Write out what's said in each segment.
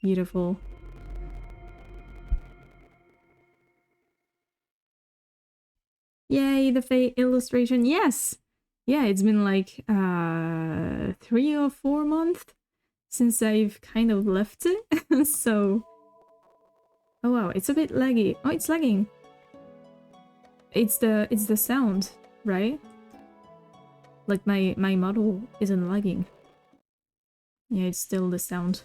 beautiful. Yay, the Fae illustration. Yes! Yeah, it's been like 3 or 4 months since I've kind of left it. So... Oh wow, it's a bit laggy. Oh, it's lagging. It's the sound, right? Like my model isn't lagging. Yeah, it's still the sound.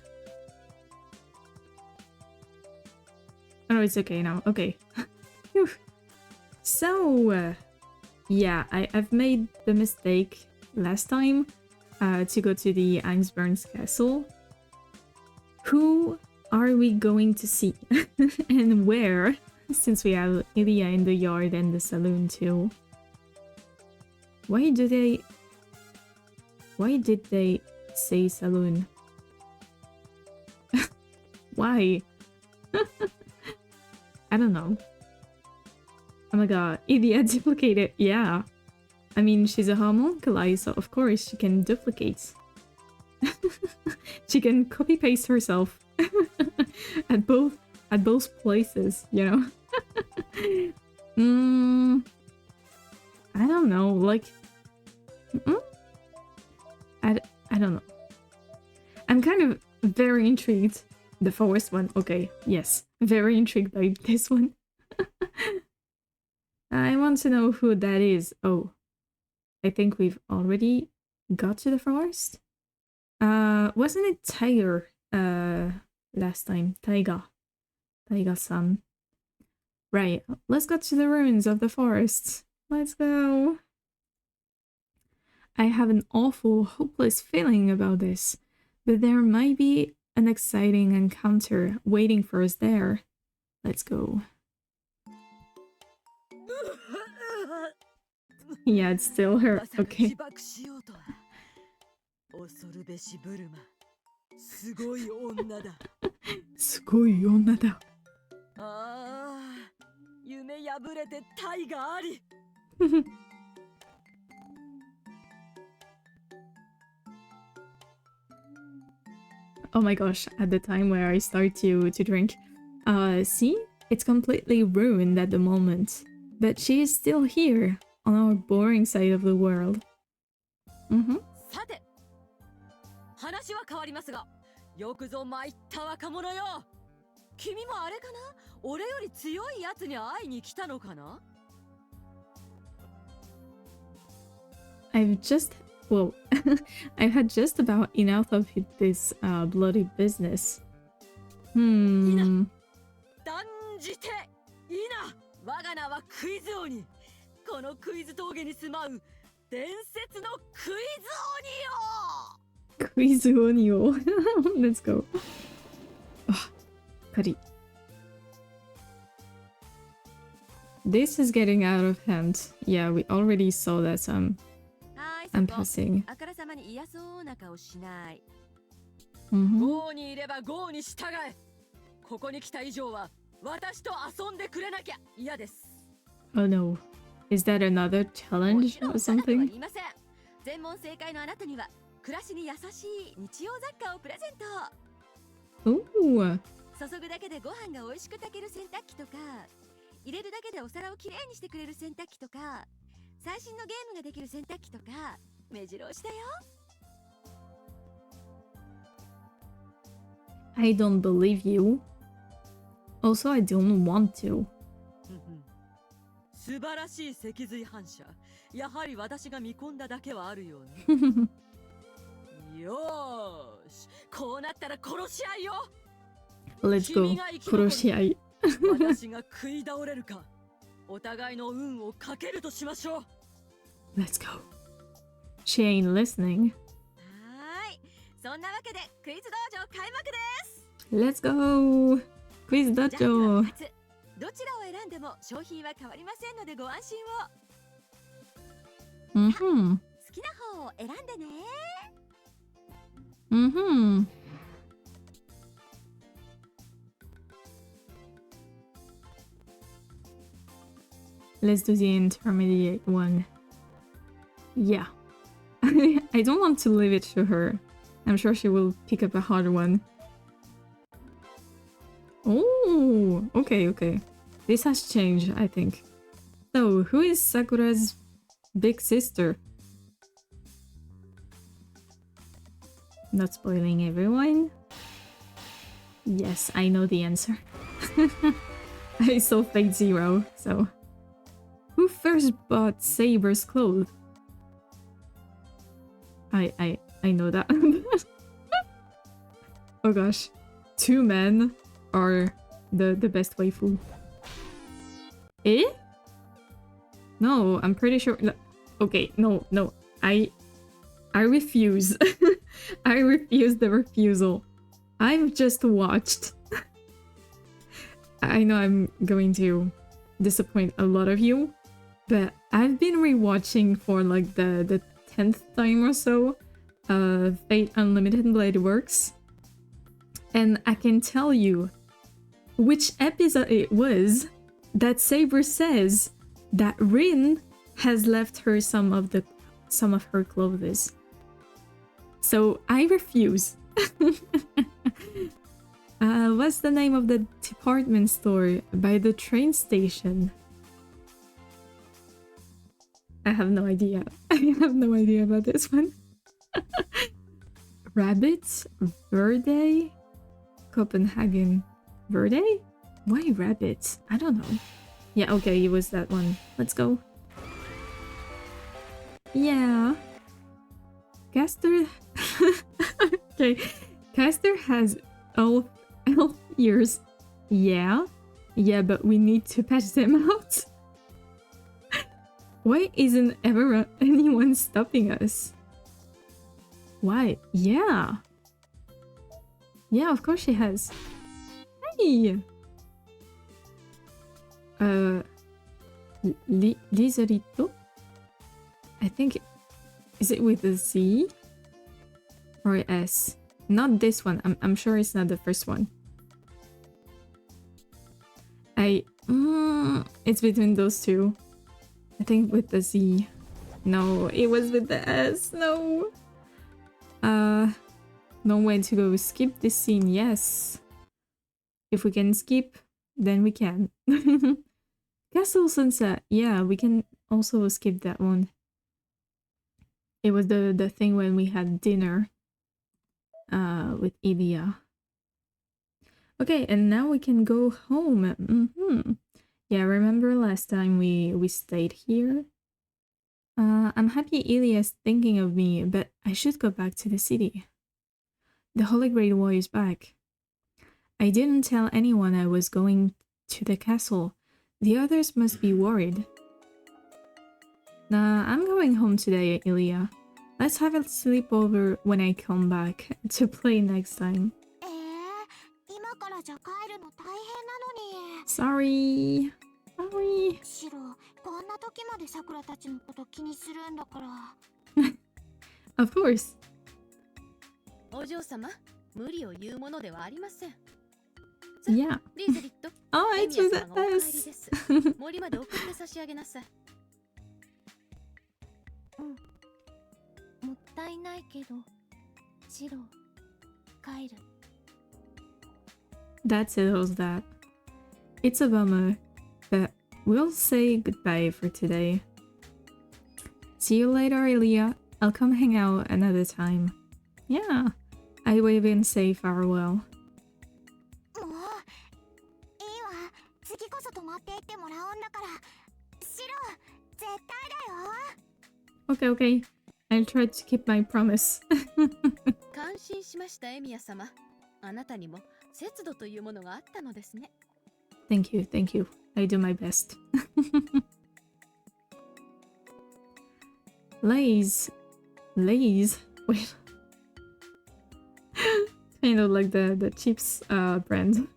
Oh no, it's okay now. Okay. So, yeah, I've made the mistake last time to go to the Einsberg's castle. Who are we going to see? And where? Since we have Ilya in the yard and the saloon too. Why did they say saloon? Why? I don't know. Oh my god, Ilya duplicated, yeah. I mean, she's a homunculi, so of course she can duplicate. She can copy-paste herself at both places, you know? I don't know, like... I don't know. I'm kind of very intrigued. The forest one, okay, yes. Very intrigued by this one. I want to know who that is. Oh, I think we've already got to the forest? Wasn't it Tiger last time? Taiga-san. Right, let's go to the ruins of the forest. Let's go. I have an awful, hopeless feeling about this, but there might be an exciting encounter waiting for us there. Let's go. Yeah, it's still her. Okay. すごい女だ。すごい女だ。ああ、夢破れて大があり。Oh my gosh, at the time where I start to drink. See? It's completely ruined at the moment. But she is still here, on our boring side of the world. Mm-hmm. 話は変わりますが、よくぞ参った若者よ。君もあれかな？俺より強いやつに会いに来たのかな？ I've just, well, I've had just about enough of this bloody business. 断じていいな。我が名はクイズ鬼。このクイズ峠に住まう伝説のクイズ鬼よ。Quiz Onio. Let's go. Oh, Kari. This is getting out of hand. Yeah, we already saw that I'm passing. Oh no. Is that another challenge or something? 暮らしに優しい日用雑貨をプレゼント。Ooh. 注ぐだけでご飯が美味しく炊ける洗濯機とか、入れるだけでお皿をきれいにしてくれる洗濯機とか、最新のゲームができる洗濯機とか、目白押しだよ。I don't believe you. Also, I don't want to. 素晴らしい脊髄反射。やはり私が見込んだだけはあるよね。よーし、こうなったら殺し合いよ。Let's go. 殺し合い。私が食い倒れるか、お互いの運をかけるとしましょう。Let's go. She ain't listening. はい、そんなわけでクイズ道場開幕です。Let's go. クイズ道場。どちらを選んでも商品は変わりませんのでご安心を。好きな方を選んでね。Let's do the intermediate one. Yeah. I don't want to leave it to her. I'm sure she will pick up a harder one. Oh, okay, okay. This has changed, I think. So, who is Sakura's big sister? Not spoiling everyone. Yes, I know the answer. I saw Fate Zero, so... Who first bought Saber's clothes? I know that. Oh gosh. 2 men are the best waifu. Eh? No, I'm pretty sure... Okay, no. I refuse. I refuse the refusal. I've just watched. I know I'm going to disappoint a lot of you, but I've been rewatching for like the 10th time or so Fate Unlimited Blade Works, and I can tell you which episode it was that Saber says that Rin has left her some of her clothes. So I refuse. What's the name of the department store by the train station? I have no idea. I have no idea about this one. Rabbits? Verde? Copenhagen. Verde? Why rabbits? I don't know. Yeah, okay, it was that one. Let's go. Yeah. Caster... Okay. Caster has elf ears. Yeah. Yeah, but we need to patch them out. Why isn't ever anyone stopping us? Why? Yeah. Yeah, of course she has. Hey! Lizarito? I think... Is it with a Z? Or a S? Not this one. I'm sure it's not the first one. It's between those two. I think with the Z. No, it was with the S. No. No way to go. Skip this scene. Yes. If we can skip, then we can. Castle Sunset. Yeah, we can also skip that one. It was the thing when we had dinner with Ilya. Okay, and now we can go home. Yeah, remember last time we stayed here? I'm happy Ilya's thinking of me, but I should go back to the city. The Holy Great War is back. I didn't tell anyone I was going to the castle. The others must be worried. Nah, I'm going home today, Ilya. Let's have a sleepover when I come back to play next time. Sorry. Sorry. Of course. Yeah. Oh, it's with us. That settles that. It's a bummer, but we'll say goodbye for today. See you later, Ilya. I'll come hang out another time. Yeah, I wave and say farewell. Okay. I'll try to keep my promise. Thank you. I do my best. Lay's. Wait. Kind of like the chips brand.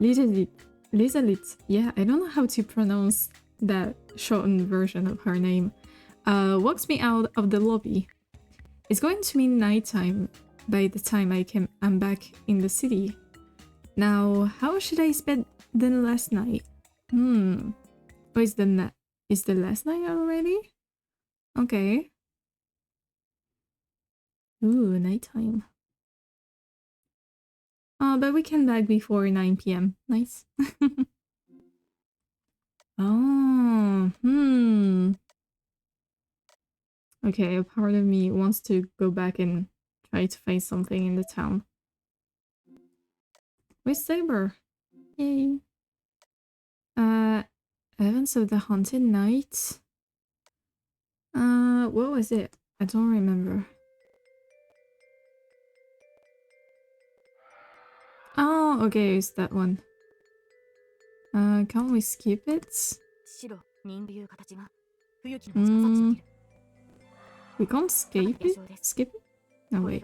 Lizalit. Yeah, I don't know how to pronounce that shortened version of her name. Walks me out of the lobby. It's going to be nighttime by the time I'm back in the city. Now, how should I spend the last night? Oh, is the last night already? Okay. Ooh, nighttime. But we can back before 9 p.m. Nice. Oh, Okay, a part of me wants to go back and try to find something in the town. Where's Saber? Yay. Events of the Haunted Night. What was it? I don't remember. Oh, okay, it's that one. Can't we skip it? We can't skip it? Skip it? No, wait.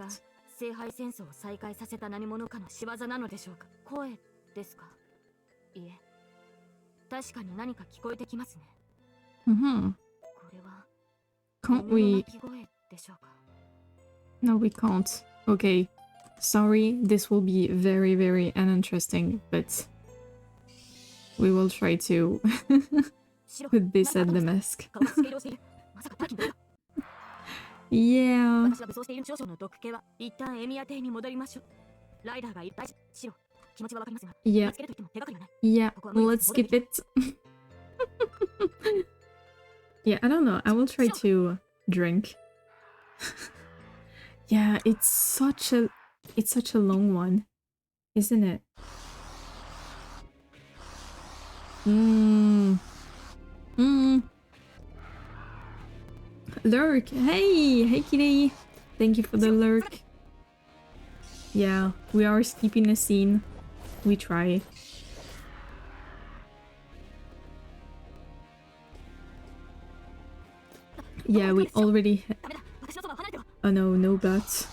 Can't we? No, we can't. Okay. Sorry, this will be very, very uninteresting, but we will try to put this at the mask. Yeah. Yeah. Yeah, let's skip it. Yeah, I don't know. I will try to drink. Yeah, it's such a long one, isn't it? Lurk! Hey kitty! Thank you for the lurk. Yeah, we are skipping a scene. We try. Yeah, we already oh no, no bots.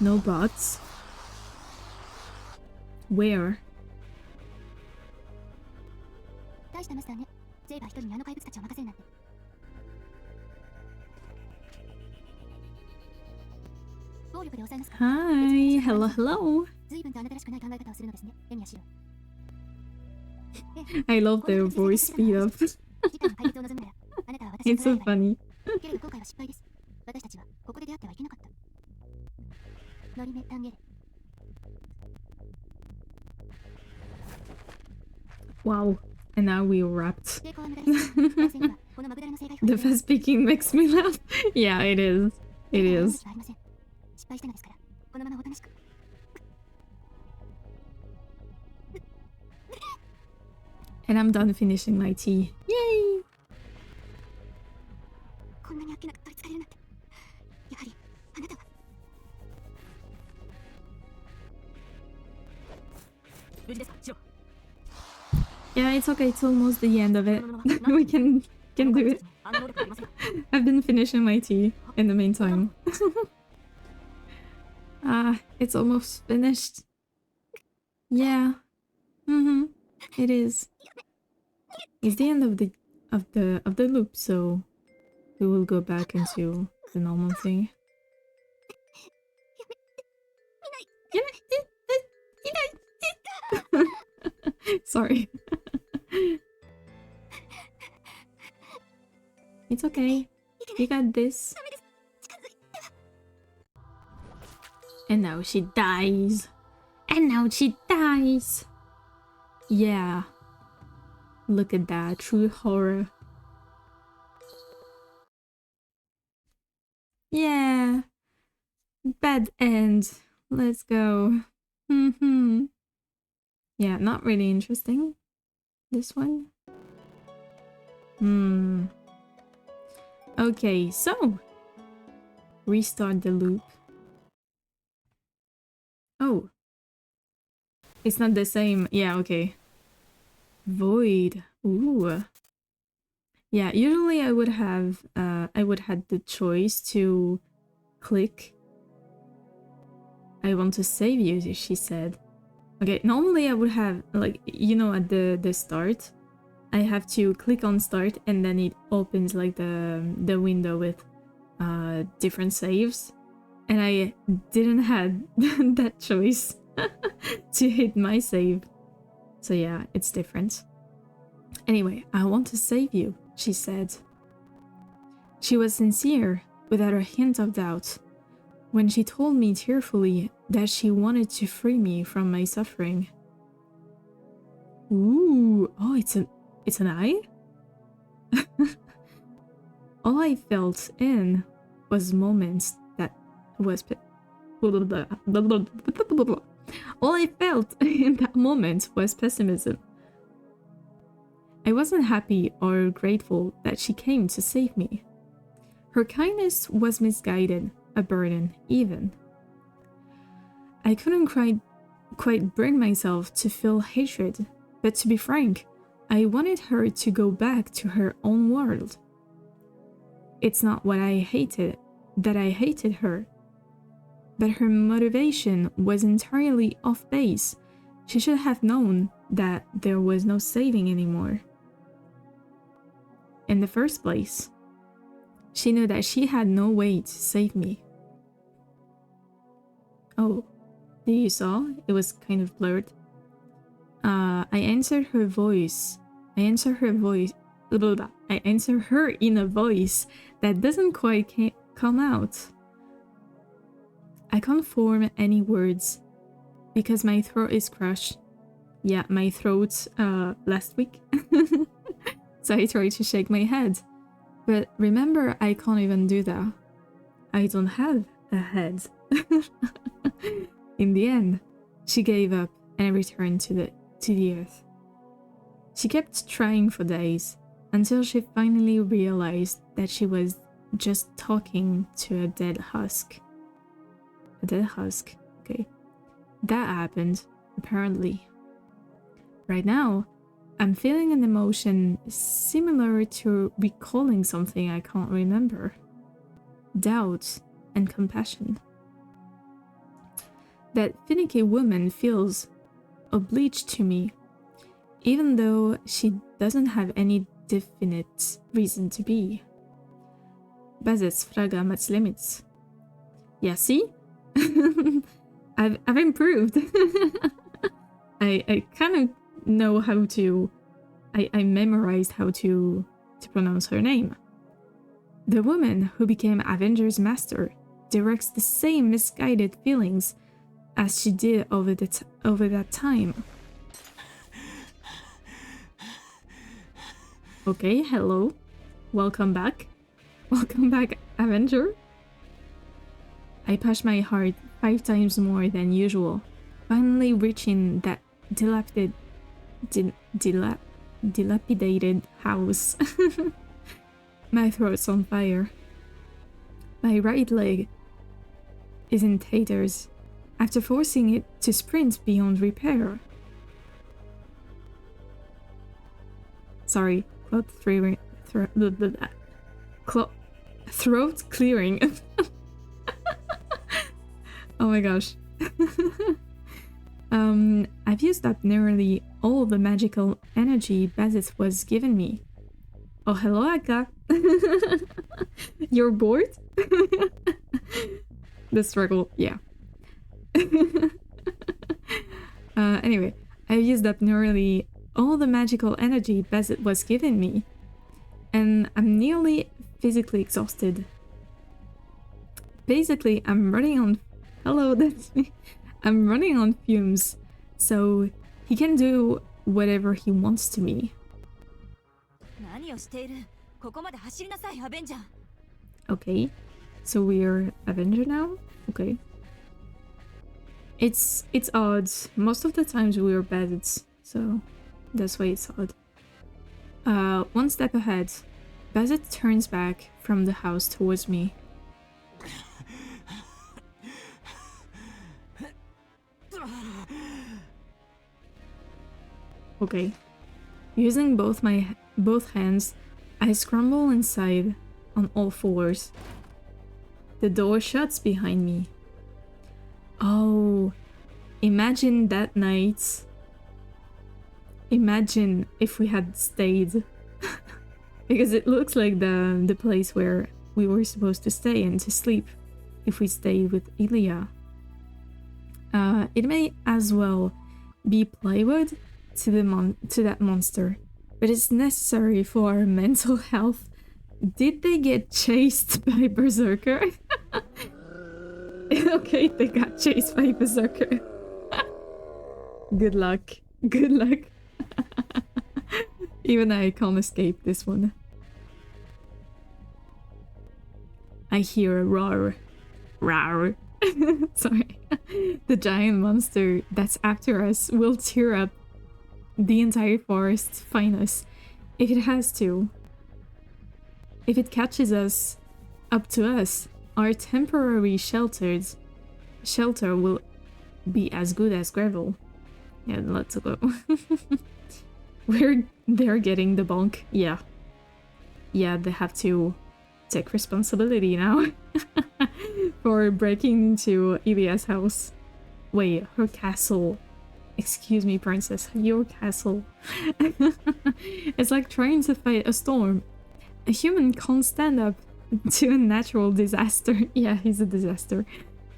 No bots. Where? Hi, hello, hello. I love their voice speed up. It's so funny. Wow, and now we wrapped. The fast speaking makes me laugh. Yeah, it is. It is. And I'm done finishing my tea. Yay! Yeah, it's okay. It's almost the end of it. We can do it. I've been finishing my tea in the meantime. It's almost finished. Yeah. It is. It's the end of the loop, so we will go back into the normal thing. Sorry. It's okay. You got this. And now she dies. And now she dies. Yeah. Look at that. True horror. Yeah. Bad end. Let's go. Yeah, not really interesting. This one. Okay, so restart the loop. Oh. It's not the same. Yeah, okay. Void. Ooh. Yeah, usually I would have the choice to click I want to save you, she said. Okay, normally I would have, like, you know, at the start, I have to click on start and then it opens like the window with different saves. And I didn't have that choice to hit my save. So yeah, it's different. Anyway, I want to save you, she said. She was sincere, without a hint of doubt. When she told me tearfully that she wanted to free me from my suffering. Ooh, oh, it's an eye? All I felt in was moments that was all I felt in that moment was pessimism. I wasn't happy or grateful that she came to save me. Her kindness was misguided, a burden even. I couldn't quite bring myself to feel hatred, but to be frank, I wanted her to go back to her own world. It's not that I hated her, but her motivation was entirely off base. She should have known that there was no saving anymore. In the first place, she knew that she had no way to save me. Oh, did you saw? It was kind of blurred. I answered her in a voice that doesn't quite come out. I can't form any words because my throat is crushed. Yeah, my throat last week. So I tried to shake my head. But remember, I can't even do that. I don't have a head. In the end, she gave up and returned to the earth. She kept trying for days until she finally realized that she was just talking to a dead husk. A dead husk, okay. That happened, apparently. Right now, I'm feeling an emotion similar to recalling something I can't remember. Doubt and compassion. That finicky woman feels obliged to me, even though she doesn't have any definite reason to be. Bazets fraga mats limits. Yeah, see? I've improved. I kind of know how to... I memorized how to pronounce her name. The woman who became Avenger's master directs the same misguided feelings as she did over that time. Okay, hello. Welcome back. Welcome back, Avenger. I pushed my heart 5 times more than usual, finally reaching that dilapidated house. My throat's on fire. My right leg is in tatters after forcing it to sprint beyond repair. Sorry, throat clearing. Oh my gosh. I've used up nearly all the magical energy Bazith was giving me. Oh, hello, Akka. You're bored? The struggle, yeah. Anyway, I've used up nearly all the magical energy Bazith was giving me, and I'm nearly physically exhausted. Basically, I'm running on... Hello, that's me. I'm running on fumes, so he can do whatever he wants to me. Okay, so we're Avenger now? Okay. It's odd. Most of the times we are Bazits, so that's why it's odd. One step ahead, Bazit turns back from the house towards me. Okay. Using both hands, I scramble inside on all fours. The door shuts behind me. Oh, imagine that night. Imagine if we had stayed. Because it looks like the place where we were supposed to stay and to sleep if we stayed with Ilya. It may as well be plywood to that monster, but it's necessary for our mental health. Did they get chased by Berserker? Okay, they got chased by a berserker. Good luck. Good luck. Even I can't escape this one. I hear a roar. Roar. Sorry. The giant monster that's after us will tear up the entire forest, find us, if it has to. If it catches us, up to us, our temporary shelter will be as good as gravel. Yeah, let's go. They're getting the bonk. Yeah. Yeah, they have to take responsibility now for breaking into Ilia's house. Wait, her castle. Excuse me, princess, your castle. It's like trying to fight a storm. A human can't stand up to a natural disaster. Yeah, he's a disaster.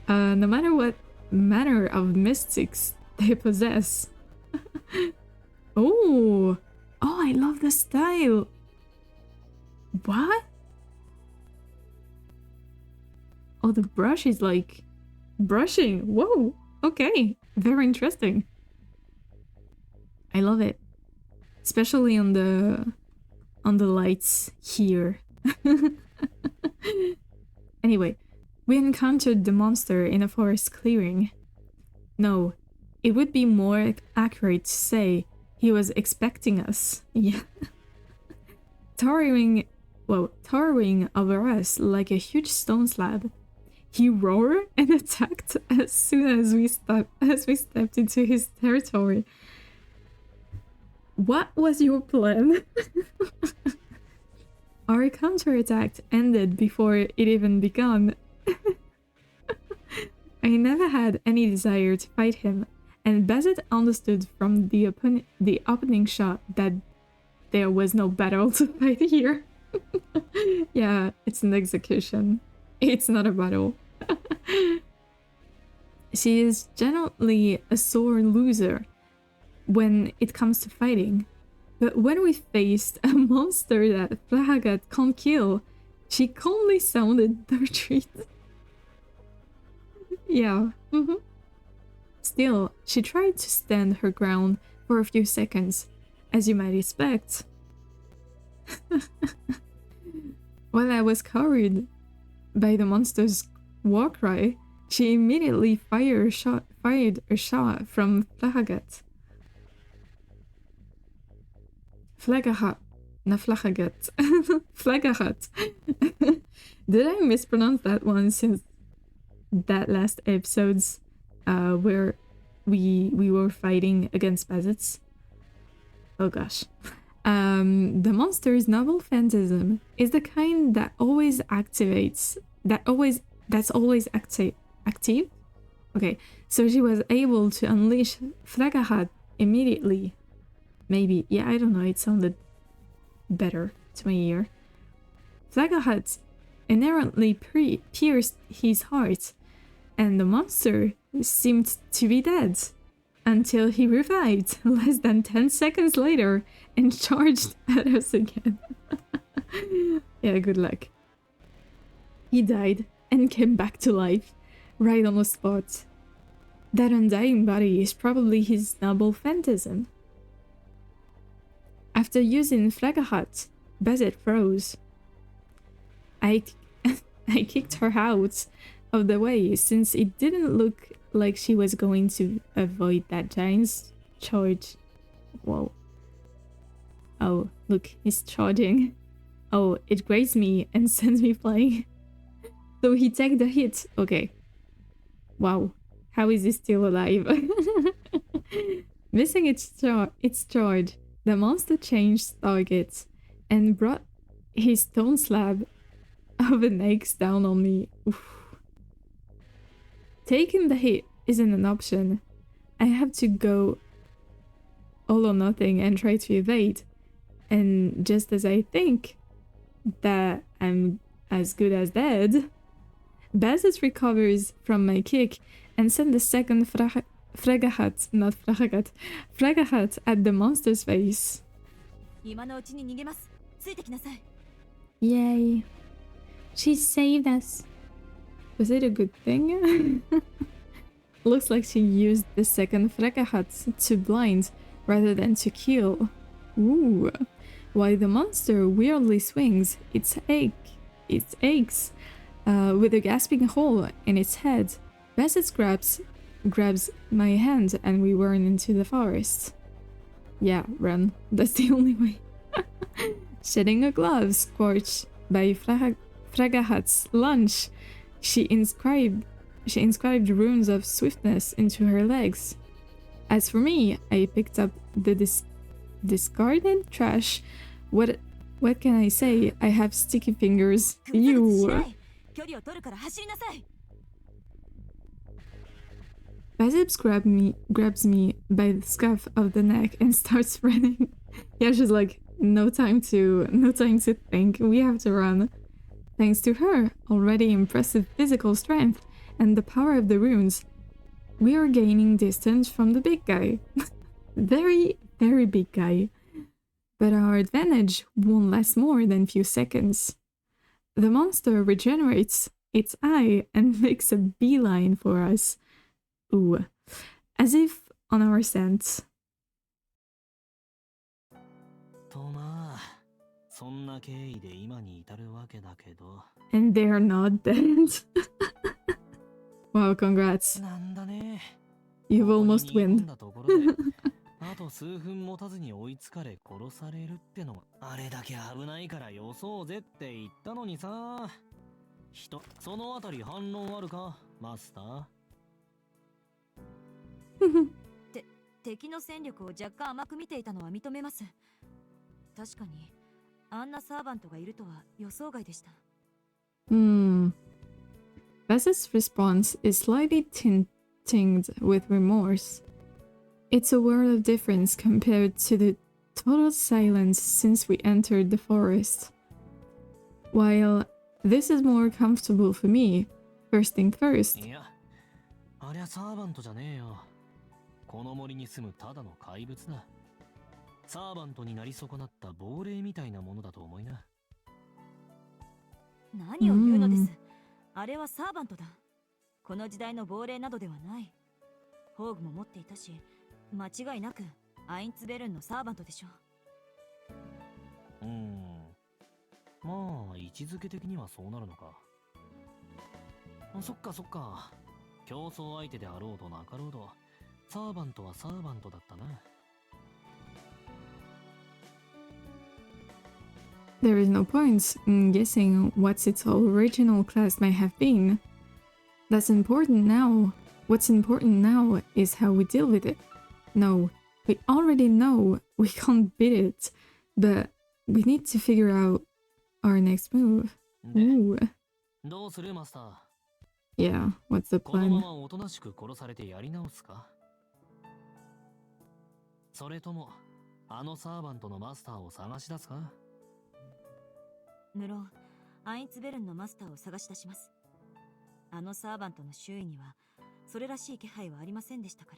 No matter what manner of mystics they possess. Oh, I love the style. What? Oh, the brush is like brushing. Whoa. Okay, very interesting. I love it, especially on the lights here. Anyway, we encountered the monster in a forest clearing. No, it would be more accurate to say he was expecting us. Yeah. Towering over us like a huge stone slab. He roared and attacked as soon as we stepped into his territory. What was your plan? Our counterattack ended before it even begun. I never had any desire to fight him, and Bazet understood from the opening shot that there was no battle to fight here. Yeah, it's an execution. It's not a battle. She is generally a sore loser when it comes to fighting, but when we faced a monster that Flahagat can't kill, she calmly sounded the retreat. Yeah. Still, she tried to stand her ground for a few seconds, as you might expect. While I was covered by the monster's war cry, she immediately fired a shot from Flahagat. Flagahat. Not Flahagat. Flagahat. Did I mispronounce that one since that last episodes where we were fighting against Bazets? Oh gosh. The monster's novel phantasm is the kind that always activates, that's always active. Okay, so she was able to unleash Flagahat immediately. Maybe, yeah, I don't know, it sounded better to my ear. Flagahat inherently pierced his heart, and the monster seemed to be dead until he revived less than 10 seconds later and charged at us again. Yeah, good luck. He died and came back to life, right on the spot. That undying body is probably his noble phantasm. After using Flagahat, Bazet froze. I kicked her out of the way since it didn't look like she was going to avoid that giant's charge. Whoa. Oh, look, he's charging. Oh, it grazed me and sends me flying. So he took the hit. Okay. Wow. How is he still alive? Missing its charge, the monster changed targets and brought his stone slab of an axe down on me. Oof. Taking the hit isn't an option. I have to go all or nothing and try to evade. And just as I think that I'm as good as dead, Bazet recovers from my kick and sends the second Flagahat at the monster's face. Yay. She saved us. Was it a good thing? Looks like she used the second Frekahat to blind rather than to kill. Ooh. While the monster weirdly swings its aches, with a gasping hole in its head. Bassett grabs my hand and we run into the forest. Yeah, run. That's the only way. Shedding a glove scorched by Fragahat's lunge, she inscribed runes of swiftness into her legs. As for me, I picked up the discarded trash. What can I say? I have sticky fingers. You. Bazibs grabs me by the scuff of the neck and starts running. Yeah, she's like, no time to think. We have to run. Thanks to her already impressive physical strength and the power of the runes, we are gaining distance from the big guy. Very, very big guy. But our advantage won't last more than few seconds. The monster regenerates its eye and makes a beeline for us. Ooh, as if on our scent. And they're not dead. Wow, congrats. You've almost won. あと数分持たずに追いつかれ殺されるってのあれだけ危ないからよそうぜって言ったのにさ。そのあたり反論あるか、マスター？敵の戦力を若干甘く見ていたのは認めます。確かにあんなサーバントがいるとは予想外でした。Bess's response is slightly tinged with remorse. It's a world of difference compared to the total silence since we entered the forest. While this is more comfortable for me, first thing first. いや、ありゃサーバントじゃねえよ。この森に住むただの怪物だ。サーバントになり損なった亡霊みたいなものだと思いな。何を言うのです。あれはサーバントだ。この時代の亡霊などではない。宝具も持っていたし、間違いなくアインツベルンのサーバントでしょう。まあ位置づけ的にはそうなるのか。そっかそっか。競争相手であろうとなかろうと、サーバントはサーバントだったな。There is no point in guessing what its original class might have been. That's important now. What's important now is how we deal with it. No, we already know we can't beat it, but we need to figure out our next move. Ooh. どうするマスター？ Yeah, what's the この plan? ままおとなしく殺されてやり直すか？それともあのサーバントのマスターを探し出すか？無論、アインツベルンのマスターを探し出します。あのサーバントの周囲にはそれらしい気配はありませんでしたか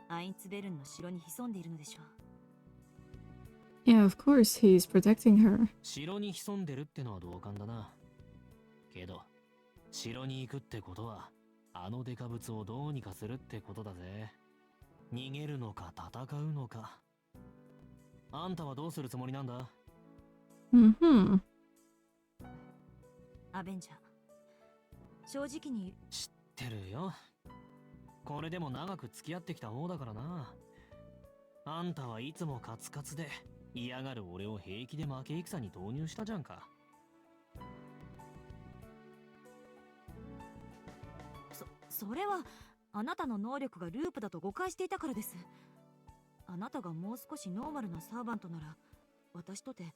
ら、アインツベルンの城に潜んでいるのでしょう。Yeah, of course, he's protecting her. 城に潜んでるってのは同感だな。けど、城に行くってことは、あのデカブツをどうにかするってことだぜ。逃げるのか戦うのか。あんたはどうするつもりなんだ？アベンジャー。正直に知ってるよ。これでも長く付き合ってきた方だからな。あんたはいつもカツカツで嫌がる俺を平気で負け戦に投入したじゃんか。それはあなたの能力がループだと誤解していたからです。あなたがもう少しノーマルなサーバントなら私とて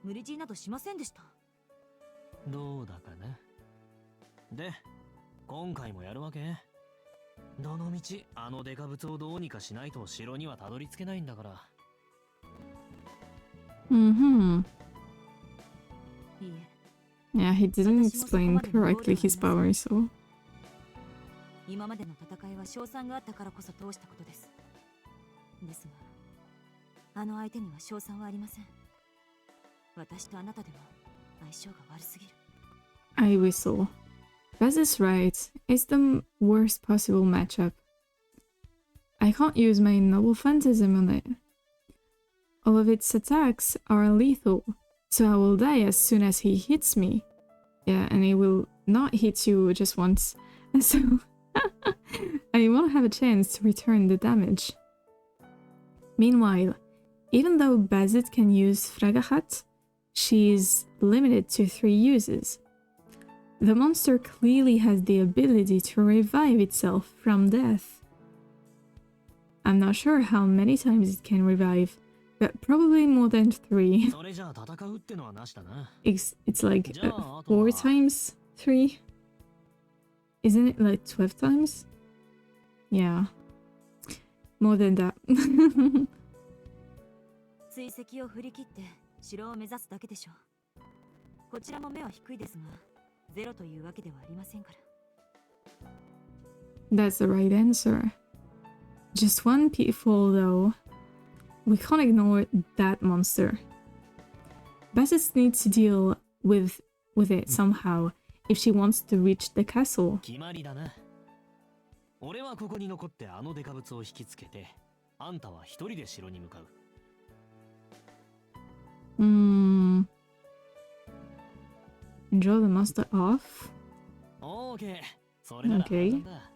無理強いなどしませんでした。どうだかな。で、今回もやるわけ？どのみちあのデカブツをどうにかしないと城にはたどり着けないんだから。いいえ。Yeah, he didn't explain correctly his power, so. 今までの戦いは勝算があったからこそ通したことです。ですが、あの相手には勝算はありません。私とあなたでも相性が悪すぎる。I whistle. Baz is right. It's the worst possible matchup. I can't use my noble phantasm on it. All of its attacks are lethal, so I will die as soon as he hits me. Yeah, and he will not hit you just once. And so I won't have a chance to return the damage. Meanwhile, even though Bazit can use Fragahat, she's limited to 3 uses. The monster clearly has the ability to revive itself from death. I'm not sure how many times it can revive, but probably more than 3. It's like 4 times 3? Isn't it like 12 times? Yeah. More than that. 追跡を振り切って城を目指すだけでしょう。こちらも目は低いですが、ゼロというわけではありませんから。That's the right answer. Just one pitfall though. We can't ignore that monster. Bassett needs to deal with it somehow if she wants to reach the castle. 決まりだな。俺はここに残ってあのデカブツを引きつけて、あんたは一人で城に向かう。Draw the monster off? OK。それなら簡単だ。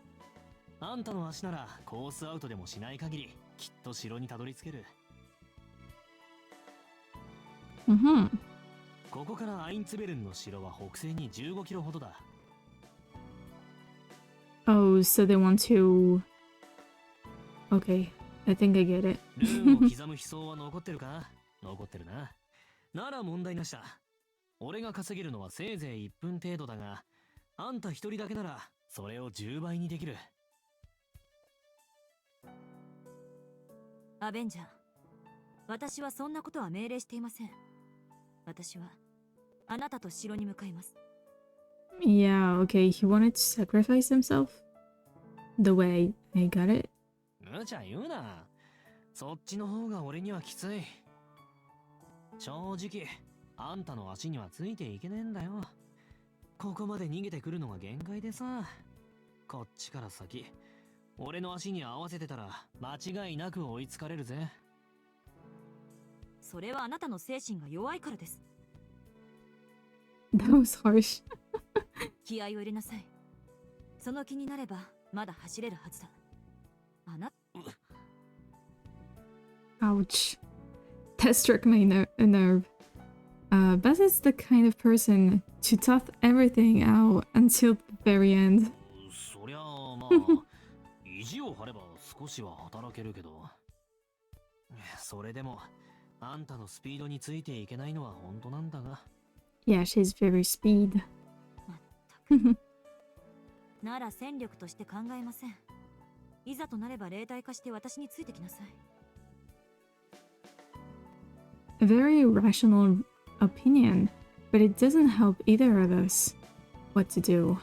あんたの足ならコースアウトでもしない限り、きっと城にたどり着ける。ここからアインツベルンの城は北西に15キロほどだ。Oh, so they want to... Okay, I think I get it. ルーンを刻む悲壮は残ってるか？残ってるな。なら問題なしだ。俺が稼げるのはせいぜい1分程度だが、あんた一人だけならそれを10倍にできる。アベンジャー、私はそんなことは命令していません。私はあなたと城に向かいます。Yeah, okay, he wanted to sacrifice himself? The way I got it? 無茶言うな。そっちの方が俺にはきつい。正直、あんたの足にはついていけねえんだよ。ここまで逃げてくるのが限界でさ。こっちから先、俺の足に合わせてたら間違いなく追いつかれるぜ。それはあなたの精神が弱いからです。That was harsh. 気合を入れなさい。その気になればまだ走れるはずだ。あな。Ouch. That struck my nerve. Bassett's the kind of person to tough everything out until the very end. そりゃあまあ、意地を張れば少しは働けるけど。それでも、あんたのスピードについていけないのは本当なんだが。Yeah, she's very speed. なら戦力として考えません。いざとなれば霊体化して私についてきなさい。A very rational opinion, but it doesn't help either of us what to do.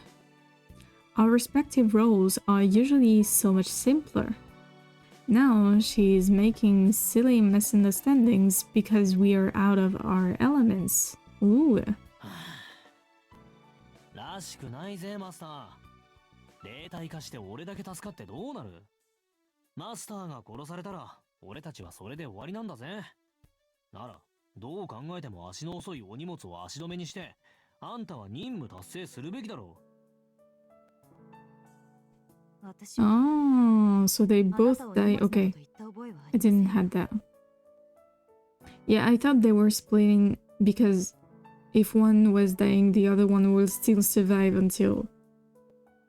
Our respective roles are usually so much simpler. Now she's making silly misunderstandings because we are out of our elements. Ooh. らしくないぜ、マスター。霊体化して俺だけ助かってどうなる？マスターが殺されたら、俺たちはそれで終わりなんだぜ。なら、どう考えても足の遅いお荷物を足止めにして、あんたは任務達成するべきだろう。Oh, so they both die. Okay, I didn't have that. Yeah, I thought they were splitting because if one was dying, the other one will still survive until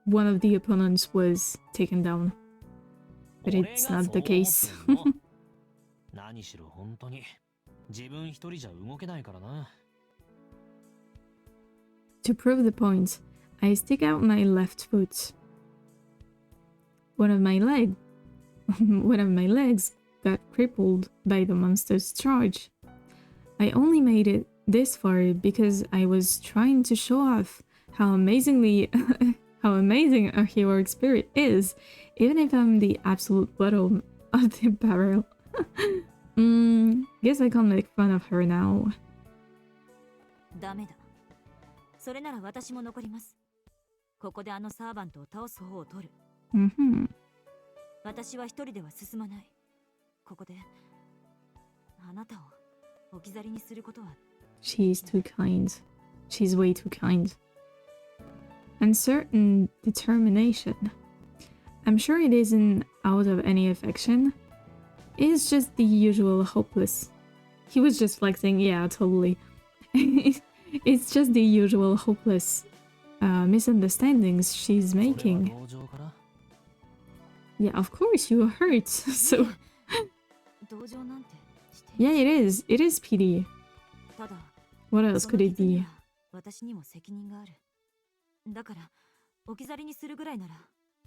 one of the opponents was taken down. But it's not the case. 何しろ本当に自分一人じゃ動けないからな。To prove the point, I stick out my left foot. One of my legs got crippled by the monster's charge. I only made it this far because I was trying to show off how amazing a heroic spirit is, even if I'm the absolute bottom of the barrel. Guess I can't make fun of her now. ダメだ。それなら私も残ります。ここであのサーバントを倒す方を取る。Mm-hmm. 私は一人では進まない。ここであなたを置き去りにすることは。 She's too kind. She's way too kind. And certain determination. I'm sure it isn't out of any affection. It's just the usual hopeless. He was just flexing, yeah, totally. It's just the usual hopeless misunderstandings she's making. Yeah, of course you hurt. So 同情なんてして。 yeah, it is. It is pity. ただ What else そ could の it 傷に be? は私にも責任がある。だから置き去りにするぐらいなら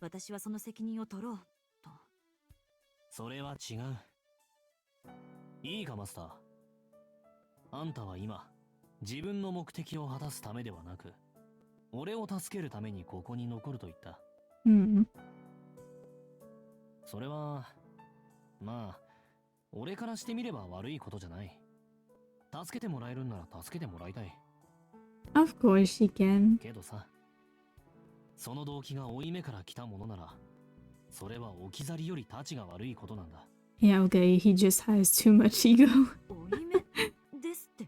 私はその責任を取ろうと。それは違う。いいかマスター。あんたは今自分の目的を果たすためではなく、俺を助けるためにここに残ると言った。Hmm. それはまあ俺からしてみれば悪いことじゃない。助けてもらえるんなら助けてもらいたい。 Of course she can. けどさ、その動機が負い目から来たものなら、それは置き去りより立ちが悪いことなんだ。Yeah, okay, he just has too much ego. 負い目ですって。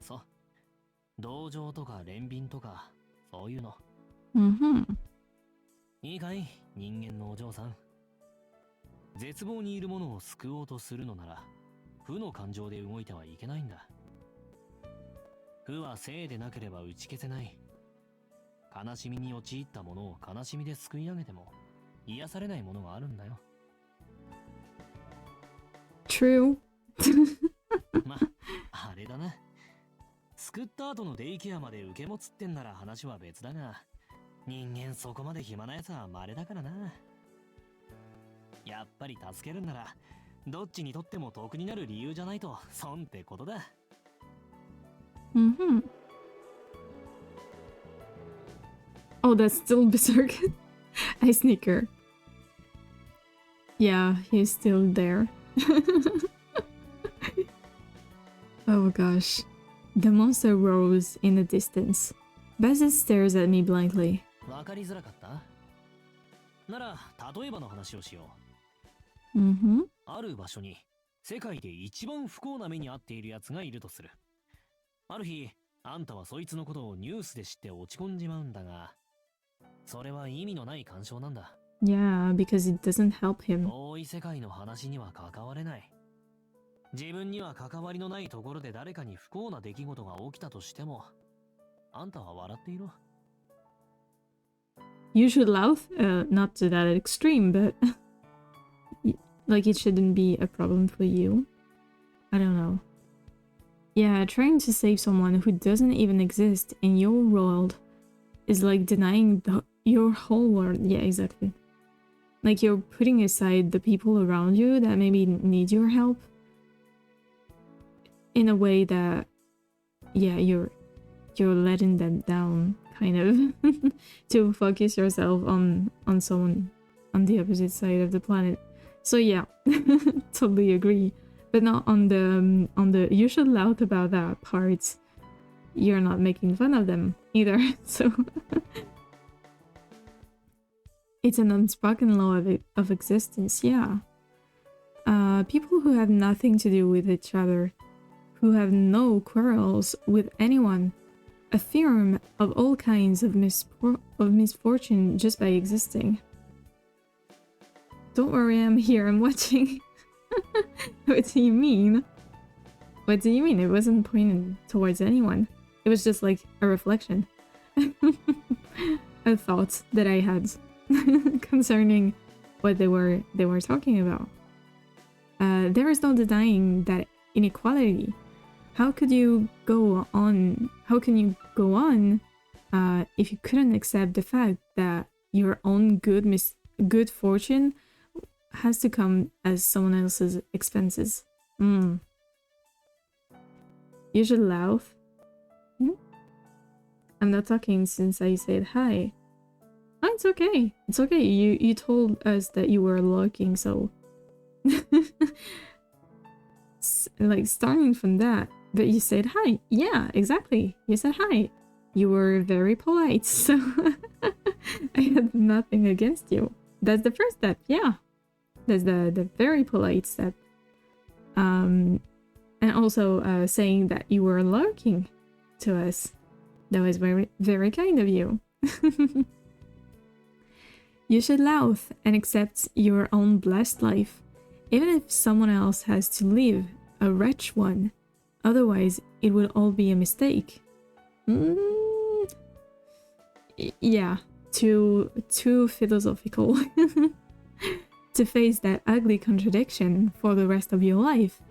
そう。同情とか憐憫とか、そういうの。Mm-hmm. いいかい、人間のお嬢さん。絶望にいるものを救おうとするのなら、負の感情で動いてはいけないんだ。負は正でなければ打ち消せない。悲しみに陥ったものを悲しみですくい上げても、癒されないものがあるんだよ。True. ま、あれだな。救った後のデイケアまで受け持つってんなら話は別だが、人間そこまで暇なやつは稀だからな。やっぱり助けるんなら、どっちにとっても得になる理由じゃないと損ってことだ。Mm-hmm. Oh, that's still Berserk. I snicker. Yeah, he's still there. Oh gosh. The monster roars in the distance. Bassett stares at me blankly. わかりづらかった？なら、例えばの話をしよう。Mm-hmm. ある場所に、世界で一番不幸な目に遭っている奴がいるとする。ある日、あんたはそいつのことをニュースで知って落ち込んじまうんだが、それは意味のない干渉なんだ。Yeah, because it doesn't help him. 遠い世界の話には関われない。自分には関わりのないところで誰かに不幸な出来事が起きたとしても、あんたは笑っていろ。You should laugh, not to that extreme, but like it shouldn't be a problem for you. I don't know. Yeah, trying to save someone who doesn't even exist in your world is like denying your whole world. Yeah, exactly. Like you're putting aside the people around you that maybe need your help in a way that, yeah, you're letting them down, kind of, to focus yourself on someone on the opposite side of the planet. So yeah, totally agree. But not on the you should laugh about that part. You're not making fun of them either. So it's an unspoken law of existence. Yeah. People who have nothing to do with each other, who have no quarrels with anyone, affirm of all kinds of misfortune just by existing. Don't worry, I'm here. I'm watching. What do you mean? What do you mean? It wasn't pointed towards anyone. It was just like a reflection. A thought that I had concerning what they were talking about. There is no denying that inequality. How could you go on? How can you go on if you couldn't accept the fact that your own good fortune has to come as someone else's expenses? You should laugh. I'm not talking since I said hi. Oh, it's okay. It's okay. You told us that you were looking, so like starting from that. But you said hi. Yeah, exactly. You said hi. You were very polite, so I had nothing against you. That's the first step, yeah. That's the very polite step. And also saying that you were lurking to us. That was very, very kind of you. You should laugh and accept your own blessed life, even if someone else has to live a wretched one. Otherwise, it would all be a mistake. Yeah, too philosophical. To face that ugly contradiction for the rest of your life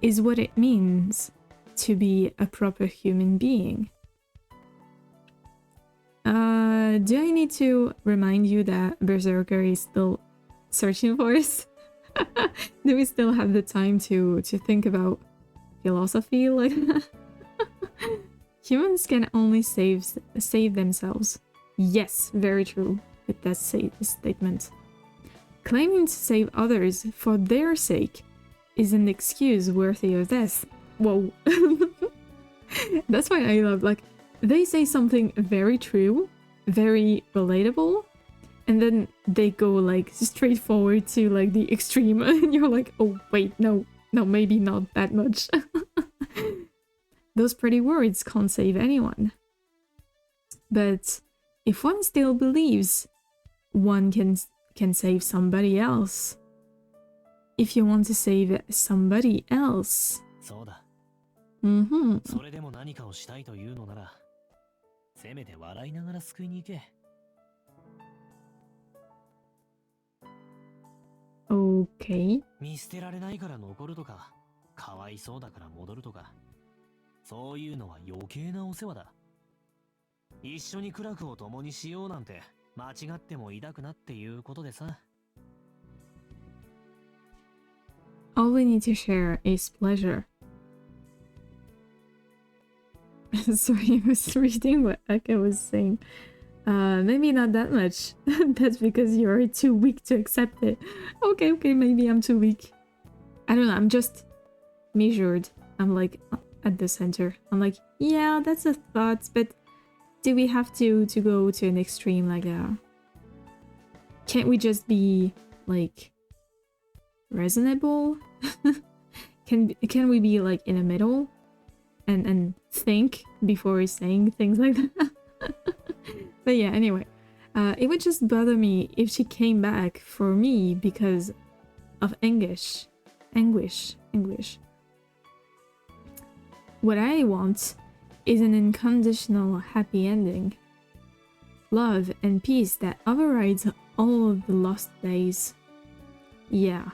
is what it means to be a proper human being. Do I need to remind you that Berserker is still searching for us? Do we still have the time to think about philosophy like that? Humans can only save themselves. Yes, very true with that statement. Claiming to save others for their sake is an excuse worthy of death. Whoa. That's why I love, like, they say something very true, very relatable, and then they go like straight forward to like the extreme and you're like, oh wait, no, maybe not that much. Those pretty words can't save anyone. But if one still believes one can save somebody else, if you want to save somebody else, そうだ。 mm-hmm. それでも何かをしたいというのなら、せめて笑いながら救いに行け。 Okay. 見捨てられないから残るとか、かわいそうだから戻るとか、そういうのは余計なお世話だ。一緒に苦楽を共にしようなんて間違っても抱くなっていうことでさ。 All we need to share is pleasure. Sorry, I was reading what Aka was saying. Maybe not that much. That's because you're too weak to accept it. Okay, maybe I'm too weak. I don't know, I'm just measured. I'm like at the center. I'm like, yeah, that's a thought, but do we have to go to an extreme like that? Can't we just be like reasonable? Can we be like in the middle and think before saying things like that? But yeah, anyway, it would just bother me if she came back for me because of anguish. What I want is an unconditional happy ending. Love and peace that overrides all of the lost days. Yeah.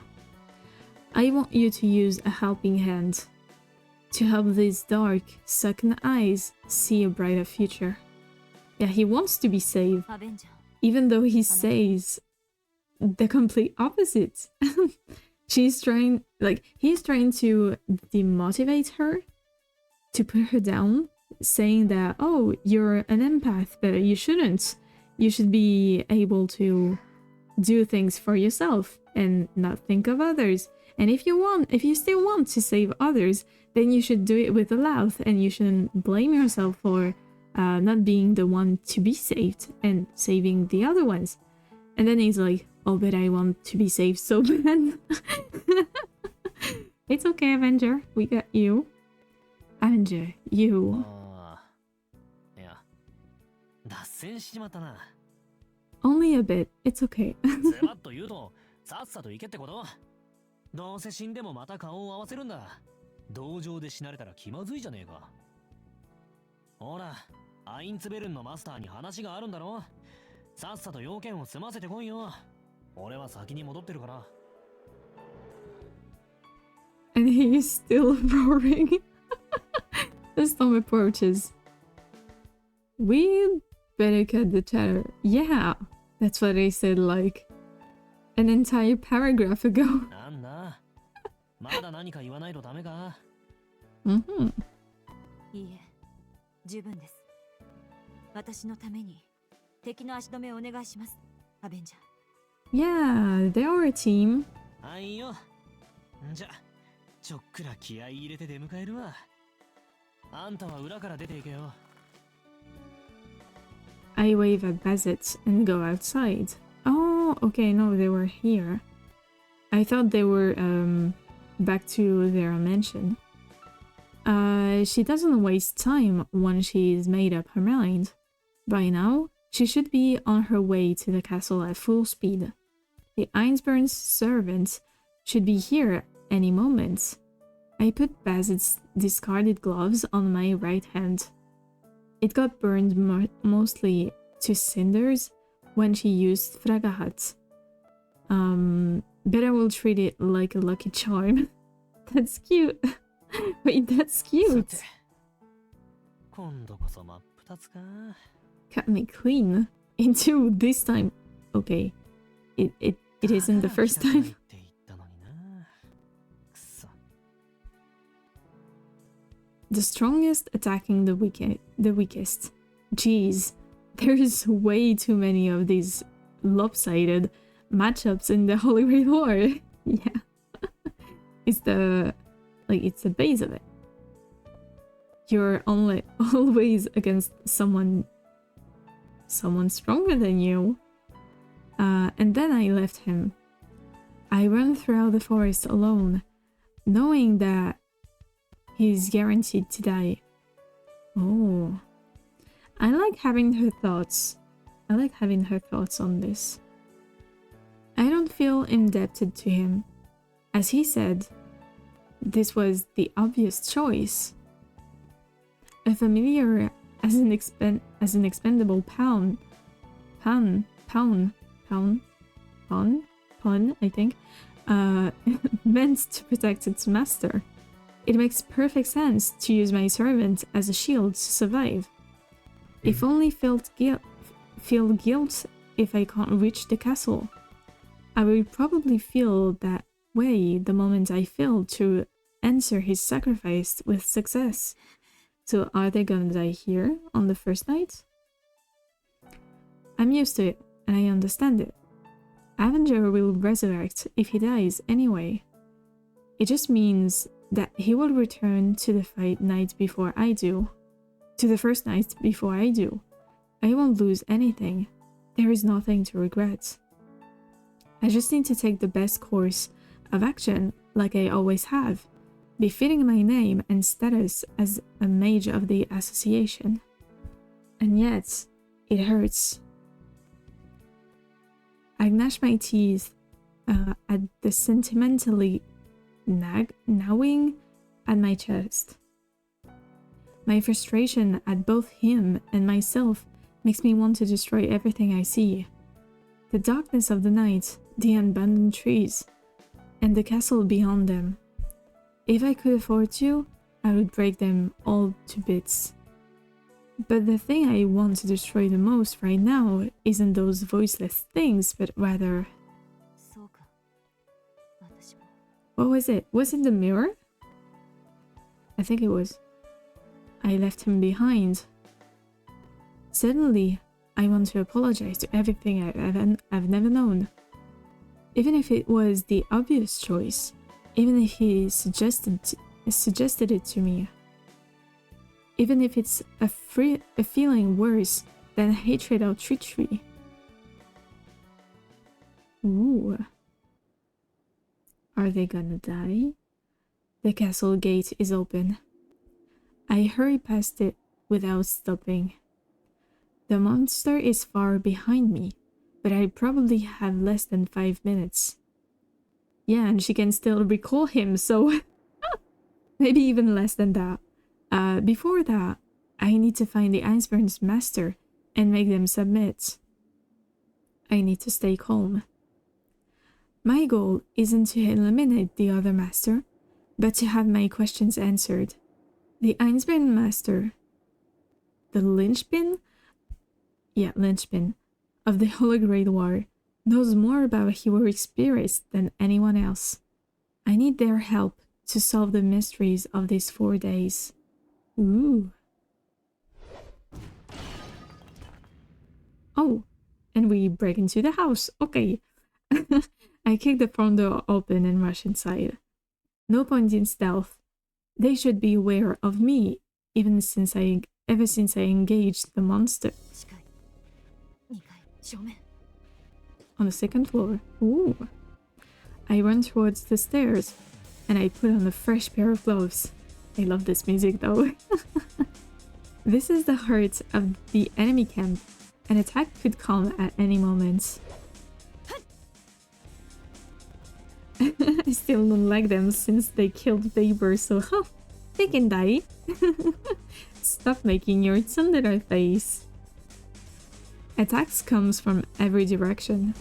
I want you to use a helping hand to help these dark, sunken eyes see a brighter future. Yeah, he wants to be saved, even though he says the complete opposite. He's trying to demotivate her, to put her down, saying that, oh, you're an empath, but you shouldn't. You should be able to do things for yourself and not think of others. And if you still want to save others, then you should do it with a laugh, and you shouldn't blame yourself for not being the one to be saved and saving the other ones. And then he's like, oh, but I want to be saved so bad. It's okay, Avenger. We got you. Avenger, you. いや、脱線しちまったな。 Only a bit. It's okay. ズバッと言うと、さっさと行けってこと。どうせ死んでもまた顔を合わせるんだ。道場で死なれたら気まずいじゃねえか。ほら、アインツベルンのマスターに話があるんだろ。さっさと要件を済ませてこいよ。俺は先に戻ってるから。 And he's still roaring. The storm approaches. We better cut the chatter. Yeah, that's what I said like an entire paragraph ago. なんだ。まだ何か言わないとダメか。Mm-hmm. いいえ、十分です。私のために敵の足止めをお願いします、アベンジャー。 Yeah, they're a team. はいよ。じゃ、ちょっくら気合い入れて出迎えるわ。あんたは裏から出ていけよ。I wave at Bazet and go outside. Oh, okay, no, they were here. I thought they were back to their mansion. She doesn't waste time once she's made up her mind. By now, she should be on her way to the castle at full speed. The Einsburn's servants should be here any moment. I put Bazet's discarded gloves on my right hand. It got burned mostly to cinders when she used Fragahat. Bet I will treat it like a lucky charm. That's cute. Wait, that's cute. Cut me clean. Into this time. Okay. It isn't the first time. The strongest attacking the weakest. Jeez, there's way too many of these lopsided matchups in the Holy Grail War. Yeah. It's the base of it. You're always against someone stronger than you. And then I left him. I ran throughout the forest alone, knowing that he's guaranteed to die. Oh. I like having her thoughts. On this. I don't feel indebted to him. As he said, this was the obvious choice. A familiar as an expendable pawn, I think, meant to protect its master. It makes perfect sense to use my servant as a shield to survive. If only feel guilt if I can't reach the castle. I will probably feel that way the moment I fail to answer his sacrifice with success. So are they gonna die here on the first night? I'm used to it, and I understand it. Avenger will resurrect if he dies anyway. It just means that he will return to the night before I do. To the first night before I do. I won't lose anything. There is nothing to regret. I just need to take the best course of action like I always have, befitting my name and status as a mage of the association. And yet, it hurts. I gnash my teeth at the sentimentally gnawing at my chest. My frustration at both him and myself makes me want to destroy everything I see. The darkness of the night, the abandoned trees, and the castle beyond them. If I could afford to, I would break them all to bits. But the thing I want to destroy the most right now isn't those voiceless things, but rather... What was it? Was it the mirror? I think it was. I left him behind. Suddenly, I want to apologize to everything I've never known. Even if it was the obvious choice. Even if he suggested it to me. Even if it's a feeling worse than hatred or treachery. Ooh. Are they gonna die? The castle gate is open. I hurry past it without stopping. The monster is far behind me, but I probably have less than 5 minutes. Yeah, and she can still recall him, so maybe even less than that. Before that, I need to find the Einsburn's master and make them submit. I need to stay calm. My goal isn't to eliminate the other master, but to have my questions answered. The Einsburn master, the linchpin? Yeah, linchpin of the Holograde War, knows more about heroic spirits than anyone else. I need their help to solve the mysteries of these 4 days. Ooh. Oh, and we break into the house. Okay. I kick the front door open and rush inside. No point in stealth. They should be aware of me, ever since I engaged the monster. 正面 On the second floor. Ooh. I run towards the stairs and I put on a fresh pair of gloves. I love this music though. This is the heart of the enemy camp. An attack could come at any moment. I still don't like them since they killed Baber, so huh, they can die. Stop making your tsundere face. Attacks comes from every direction.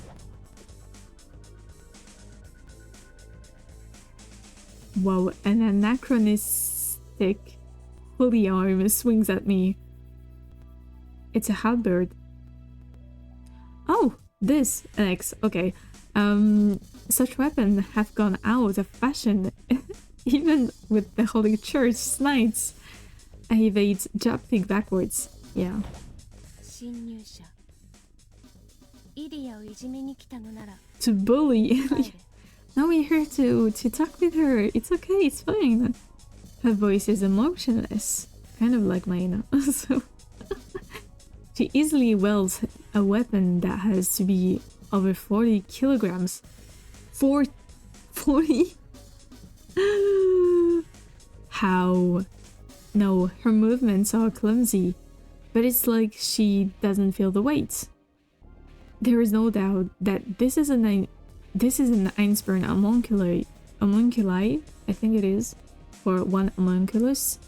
Wow, an anachronistic holy arm swings at me. It's a halberd. Oh, this, Alex, okay. Such weapons have gone out of fashion, even with the Holy Church knights. I evade jumping backwards, yeah. 侵入者イリアをいじめに来たのなら To bully. 帰れ Now we're here to talk with her. It's okay, it's fine. Her voice is emotionless, kind of like mine. So she easily wields a weapon that has to be over 40 kilograms. 40? How? No, her movements are clumsy, but it's like she doesn't feel the weight. There is no doubt that this is an Einstein homunculi, I think it is, for one homunculus,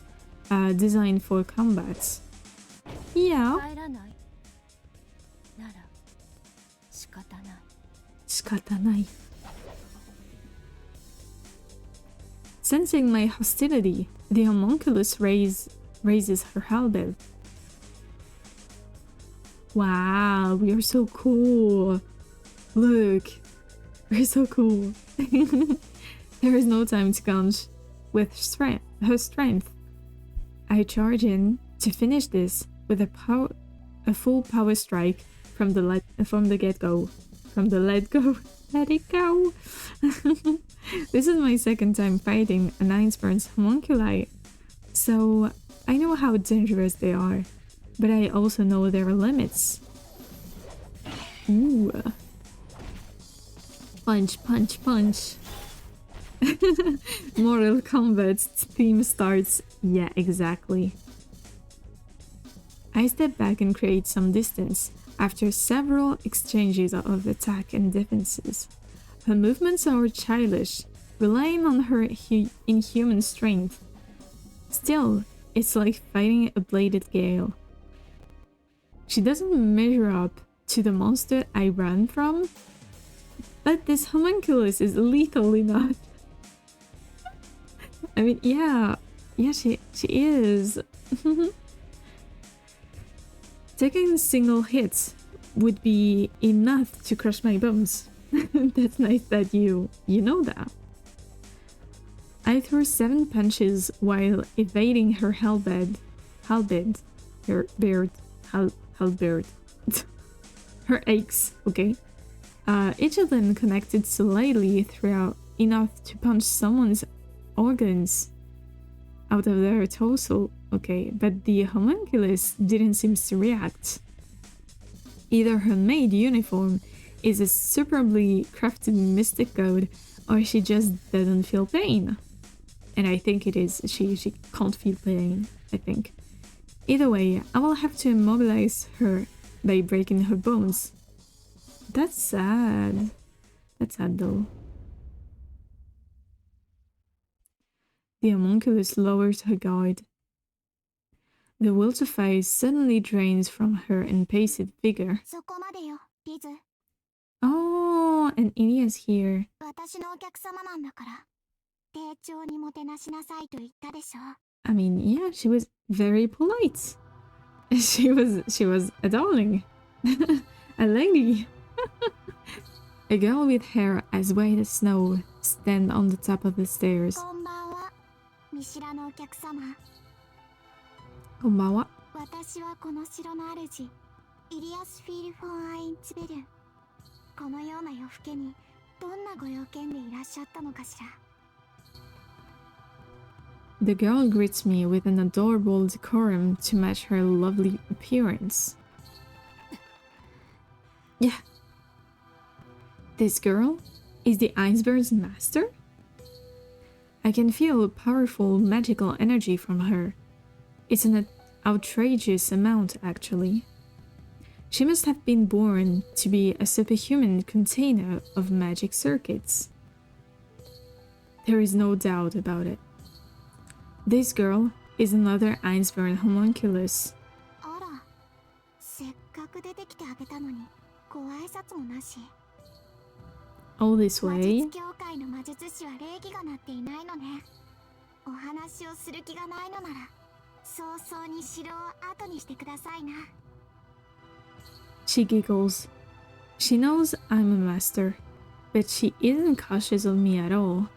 designed for combat. Yeah. 帰らないなら仕方ない Shikatanai. Sensing my hostility, the homunculus raises her halberd. Wow, we are so cool. Look, we're so cool. There is no time to quench with her strength. I charge in to finish this with a full power strike from the get-go. From the let it go. This is my second time fighting an Einstein's homunculi, so I know how dangerous they are, but I also know their limits. Ooh. Punch, punch, punch. Mortal Kombat's theme starts. Yeah, exactly. I step back and create some distance after several exchanges of attack and defenses. Her movements are childish, relying on her inhuman strength. Still, it's like fighting a bladed gale. She doesn't measure up to the monster I ran from, but this homunculus is lethal enough. I mean, yeah, she is. Taking single hits would be enough to crush my bones. That's nice that you know that. I threw 7 punches while evading her halberd, her aches, okay? Each of them connected slightly throughout enough to punch someone's organs out of their torso, okay? But the homunculus didn't seem to react. Either her maid uniform is a superbly crafted mystic code, or she just doesn't feel pain. And I think it is. She can't feel pain, I think. Either way, I will have to immobilize her by breaking her bones. That's sad. That's sad though. The homunculus lowers her guard. The will to fight suddenly drains from her impassive vigor. そこまでよ、リズ。 Oh, and Ilia's here. 私のお客様なんだから。丁重にもてなしなさいと言ったでしょ。 I mean, yeah, she was very polite. She was a darling. A lady. A girl with hair as white as snow stand on the top of the stairs. こんばんは。見知らぬお客様。Konbanwa. 私はこの城の主、イリアス・フィール・フォン・アインツベル。このような夜更けにどんなご用件でいらっしゃったのかしら。 The girl greets me with an adorable decorum to match her lovely appearance. Yeah. This girl is the iceberg's master? I can feel powerful magical energy from her. It's an outrageous amount, actually. She must have been born to be a superhuman container of magic circuits. There is no doubt about it. This girl is another Iceberg homunculus. あら、せっかく出てきてあげたのにご挨拶もなし。 All this 魔 way? 術協会の魔術師は礼儀がなっていないのね。お話をする気がないのなら早々に城を後にしてくださいな。 She giggles. She knows I'm a master, but she isn't cautious of me at all.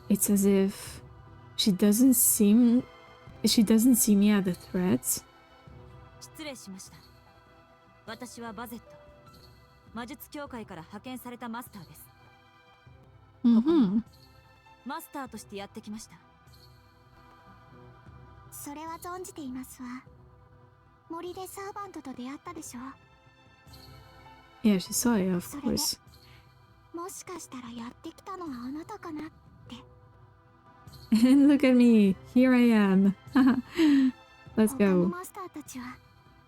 It's as if she doesn't see me as a threat. 失礼しました。私はバゼット。魔術協会から派遣されたマスターです。Mm-hmm. マスターとしてやってきました。それは存じていますわ。森でサーバントと出会ったでしょ。 Yeah, she saw it, of それで course. もしかしたらやってきたのはあなたかなって。 And look at me, here I am. Let's 他の go. マスターたちは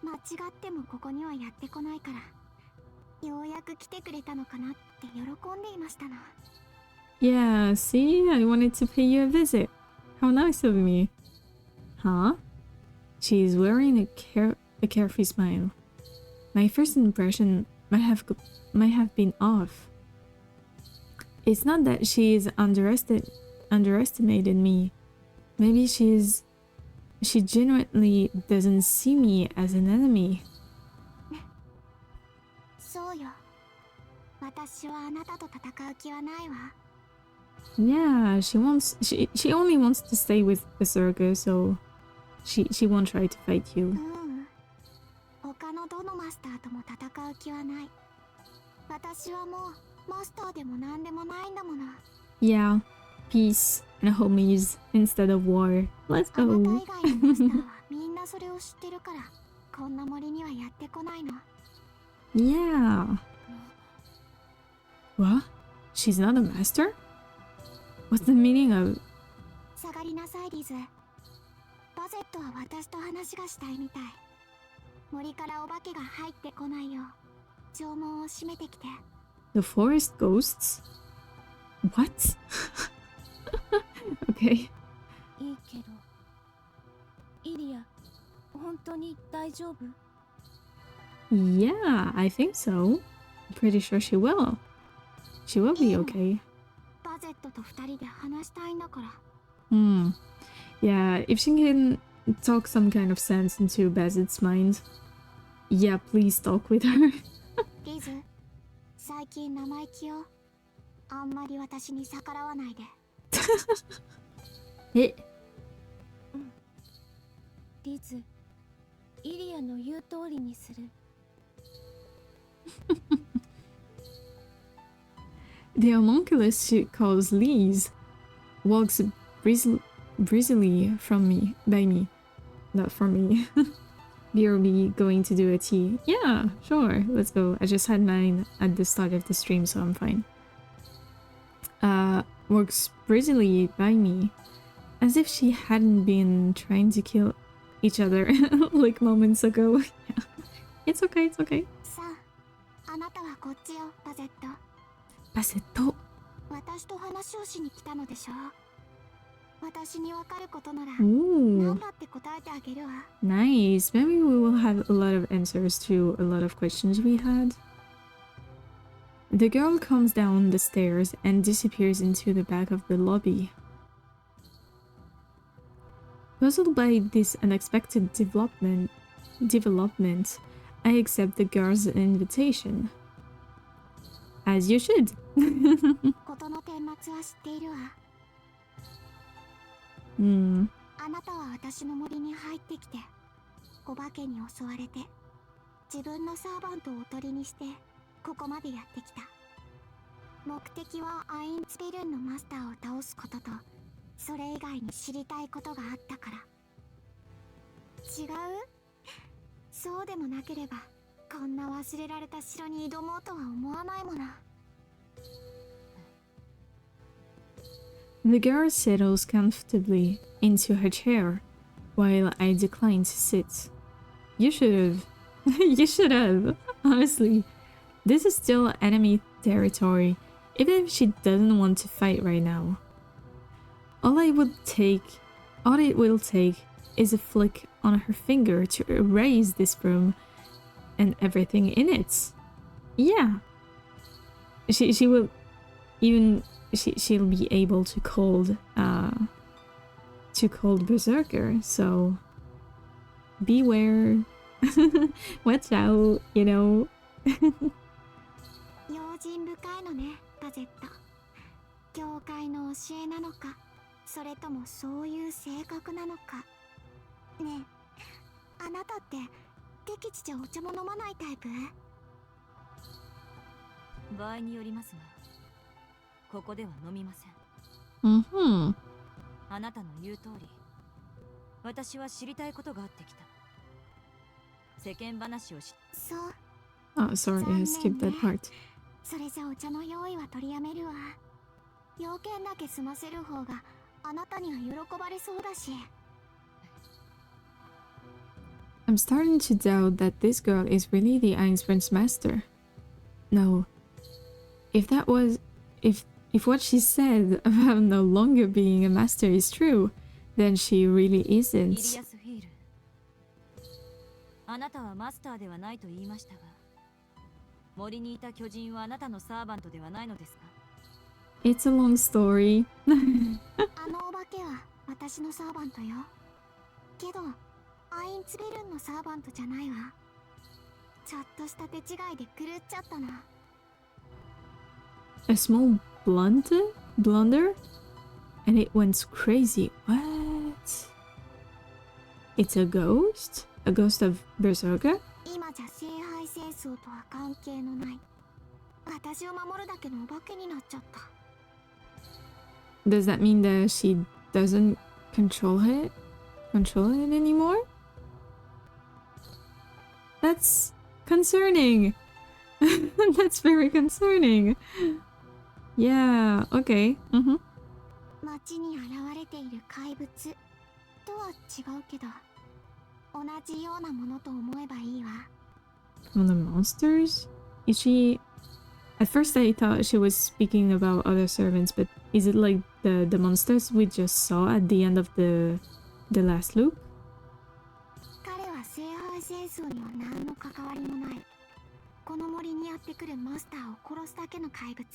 間違ってもここにはやってこないから、ようやく来てくれたのかなって喜んでいましたの。 Yeah, see, I wanted to pay you a visit. How nice of me. Huh? She is wearing a carefree smile. My first impression might have been off. It's not that she is underestimated me. Maybe she genuinely doesn't see me as an enemy. そうよ。私はあなたと戦う気はないわ。 Yeah, she only wants to stay with the circus, so she won't try to fight う you. ん。他のどのマスターとも戦う気はない。私はもうマスターでも何でもないんだもの。 Yeah, peace and homies instead of war. Let's あなた go. 以外のマスターはみんなそれを知ってるから、こんな森にはやってこないの。 Yeah. What? She's not a master? What's the meaning of... 下がりなさいリズ。バゼットは私と話がしたいみたい。森からお化けが入ってこないよう城門を閉めてきて。 The forest ghosts? What? Okay. いいけど、イリア、本当に大丈夫？ Yeah, I think so. I'm pretty sure she will. She will be okay. バゼットと二人で話したいんだから。 Yeah, if she can talk some kind of sense into Bazit's mind, yeah, please talk with her. リズ、最近生意気よ。あんまり私に逆らわないで。え、リズ、イリアの言う通りにする。The homunculus she calls Lise walks breezily by me. Not from me. BRB going to do a tea. Yeah, sure, let's go. I just had mine at the start of the stream, so I'm fine. Walks breezily by me, as if she hadn't been trying to kill each other like moments ago. Yeah. It's okay, it's okay. さあ、あなたはこっちよ、バゼット。 Basetto. 私と話をしに来たのでしょ。私にわかることなら Ooh, 何だって答えてあげるわ。 nice. Maybe we will have a lot of answers to a lot of questions we had. The girl comes down the stairs and disappears into the back of the lobby. Puzzled by this unexpected development, I accept the girl's invitation. As you should. 事の顛末は知っているわ。 Hmm. あなたは私の森に入ってきて、お化けに襲われて、自分のサーバントをおとりにして、ここまでやってきた。目的はアインツベルンのマスターを倒すことと、それ以外に知りたいことがあったから。違う？そうでもなければ、こんな忘れられた城に挑もうとは思わないもの。 The girl settles comfortably into her chair, while I decline to sit. You should have. You should have. Honestly, this is still enemy territory, even if she doesn't want to fight right now. All it will take is a flick on her finger to erase this room and everything in it. Yeah. She will even she'll be able to cold berserker, so beware. Watch out, you know. 用心深いのね、ガゼット。教会の教えなのか、それともそういう性格なのか。ねえ、あなたって敵地じゃお茶も飲まないタイプ？場合によりますが、ここでは飲みません。Mm-hmm. あなたの言う通り、私は知りたいことがあってきた。世間話をし。そう。 Oh, sorry, I skipped that part. それじゃお茶の用意は取りやめるわ。要件だけ済ませる方があなたには喜ばれそうだし。 I'm starting to doubt that this girl is really the Einstein's master. No. If what she said about no longer being a master is true, then she really イリ isn't. アスフィール。あなたはマスターではないと言いましたが、森にいた巨人はあなたのサーバントではないのですか？ It's a long story. あのお化けは私のサーバントよ。けどアインツベルンのサーバントじゃないわ。ちょっとした手違いで狂っちゃったな。 A small blunder? And it went crazy. What? It's a ghost? A ghost of Berserker? 今じゃ聖杯戦争とは関係のない。私を守るだけのお化けになっちゃった。 Does that mean that she doesn't control it anymore? That's concerning. That's very concerning. Yeah, okay. Mm-hmm. 街に現れている怪物とは違うけど、同じようなものと思えばいいわ。 On the monsters? Is she... At first I thought she was speaking about other servants, but is it like the monsters we just saw at the end of the last loop? 彼は聖杯戦争には何の関わりもない。この森にやってくるマスターを殺すだけの怪物。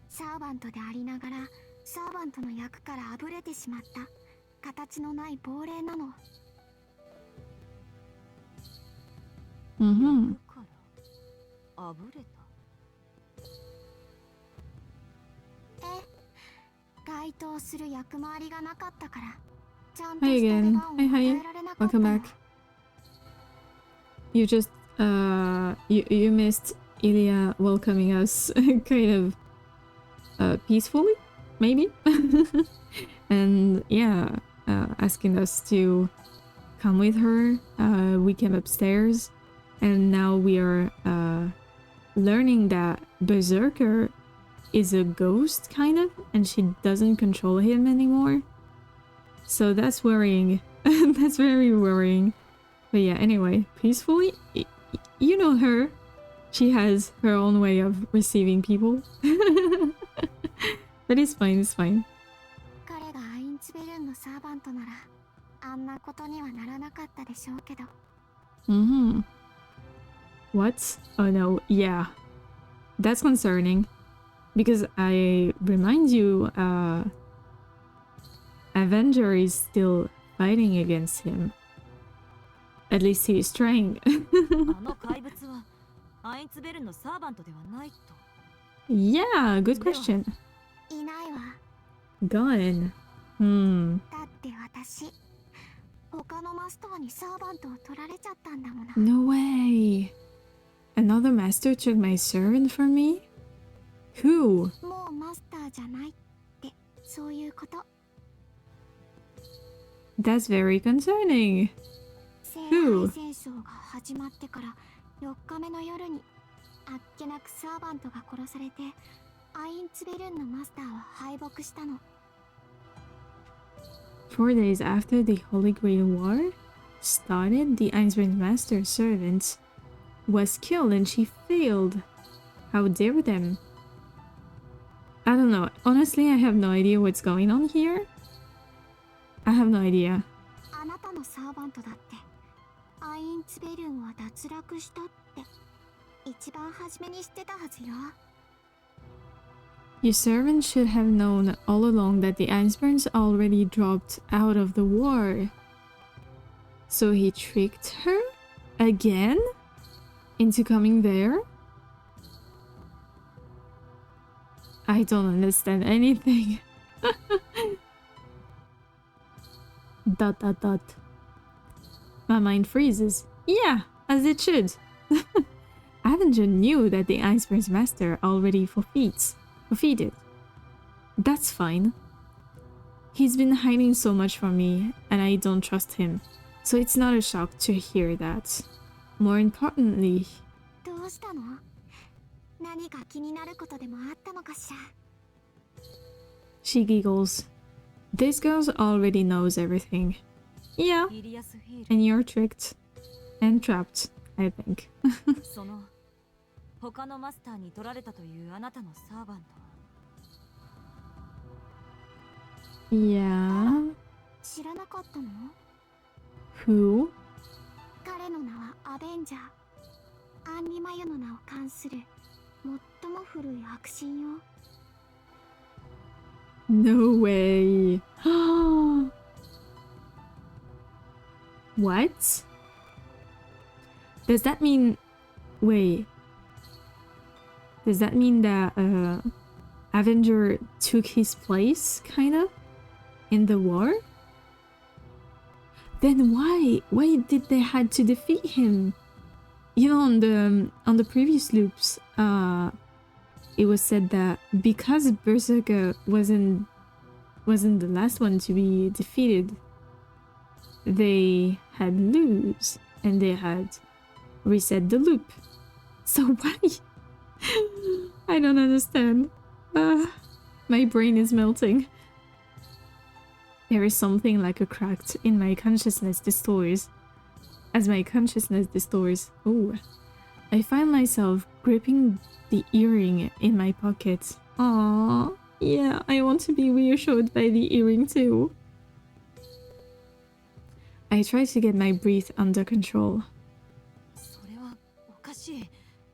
サーバントでありながら、サーバントの役からあぶれてしまった形のない亡霊なの。Mm-hmm. 役からあぶれた。該当する役回りがなかったから、ちゃんと Hi した出 again. 番を Hi, 与 hi. えられなかった Welcome の。 back. You just, you missed Ilya welcoming us kind of, peacefully, maybe? And yeah, asking us to come with her. We came upstairs, and now we are, learning that Berserker is a ghost, kind of, and she doesn't control him anymore. So that's worrying. That's very worrying. But yeah, anyway, peacefully, you know her. She has her own way of receiving people. But it's fine, it's fine. 彼がアインツベルンのサーバントなら、あんなことにはならなかったでしょうけど。Mm-hmm. What? Oh no, yeah. That's concerning. Because I remind you, Avenger is still fighting against him. At least he is trying. あの怪物はアインツベルンのサーバントではないと。 Yeah, good question. いないわ。 Gone. Hmm. だって私、他のマスターにサーバントを取られちゃったんだもの。 No way. Another master took my servant from me? Who? もうマスターじゃないって、そういうこと。 That's very concerning. 聖杯戦争が始まってから4日目の夜にあっけなくサーバントが殺されてアインツベルンのマスターは敗北したの。 4 days after the Holy Grail War started, the Einsberg's master servant was killed and she failed. How dare them? I don't know. Honestly, I have no idea what's going on here. I have no idea. あなたのサーバントだってアインツベルンは脱落したって一番初めに知ってたはずよ。 Your servant should have known all along that the Einsbergs already dropped out of the war. So he tricked her again into coming there? I don't understand anything. Dot dot dot. My mind freezes. Yeah, as it should. Avenger knew that the Iceberg's master already forfeited. That's fine. He's been hiding so much from me, and I don't trust him, so it's not a shock to hear that. More importantly, どうしたの？何か気になることでもあったのかしら。 she giggles. This girl already knows everything. Yeah, イリアスフィール and you're tricked. And trapped, I think. その他のマスターに取られたというあなたのサーバント。 Yeah. 知らなかったの？ Who? 彼の名はアベンジャー。アンリマユの名を冠する最も古い悪神よ。 No way. What? Does that mean... Wait. Does that mean that Avenger took his place, kind of? In the war? Then why? Why did they had to defeat him? You know, on the previous loops, it was said that because Berserker wasn't the last one to be defeated, they had lose and they had reset the loop. So why? I don't understand. My brain is melting. There is something like a crack in my consciousness distorts. As my consciousness distorts, oh, I find myself gripping the earring in my pocket. Aww, yeah, I want to be reassured by the earring too. I try to get my breath under control. それはおかしい。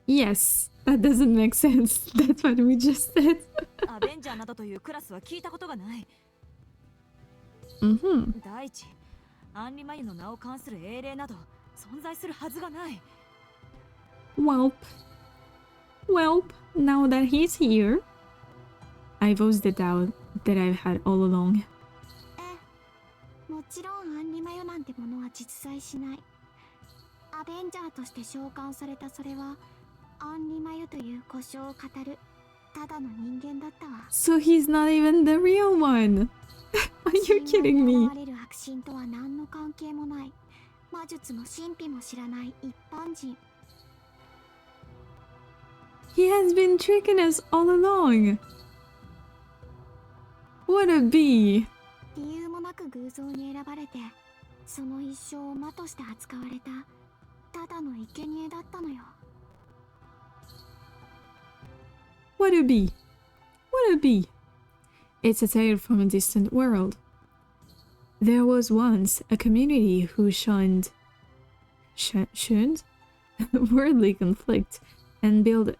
Yes, that doesn't make sense. That's what we just said. アベンジャーなどというクラスは聞いたことがない。Mm-hmm. 第一、アンリマユの名を冠する英霊など存在するはずがない。 Welp. Now that he's here, I voiced the doubt that I've had all along. もちろんアンリマユなんてものは実在しない。アベンジャーとして召喚されたそれはアンリマユという故障を語るただの人間だったわ。 So he's not even the real one. Are you kidding me? 現れる悪神とは何の関係もない。魔術も神秘も知らない一般人。 He has been tricking us all along. What a bee. 理由もなく偶像に選ばれて、その一生を魔として扱われたただの生贄だったのよ。 What a bee. What a bee. It's a tale from a distant world. There was once a community who shunned worldly conflict and built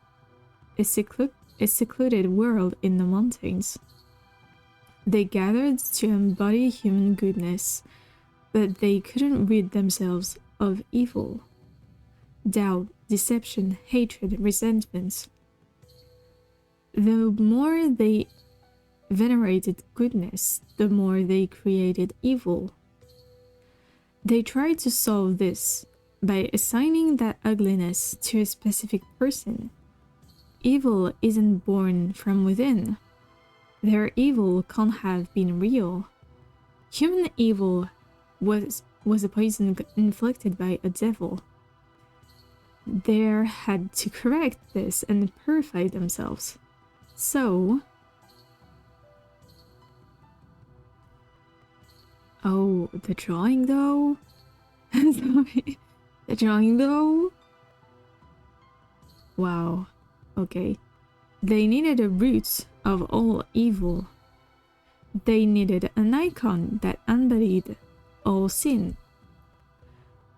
a secluded world in the mountains. They gathered to embody human goodness, but they couldn't rid themselves of evil, doubt, deception, hatred, resentment. The more they venerated goodness, the more they created evil. They tried to solve this by assigning that ugliness to a specific person. Evil isn't born from within. Their evil can't have been real. Human evil was a poison inflicted by a devil. there had to correct this and purify themselves. So... Oh, the drawing though? Sorry. The drawing though? Wow. Okay. They needed a root of all evil. They needed an icon that embodied all sin.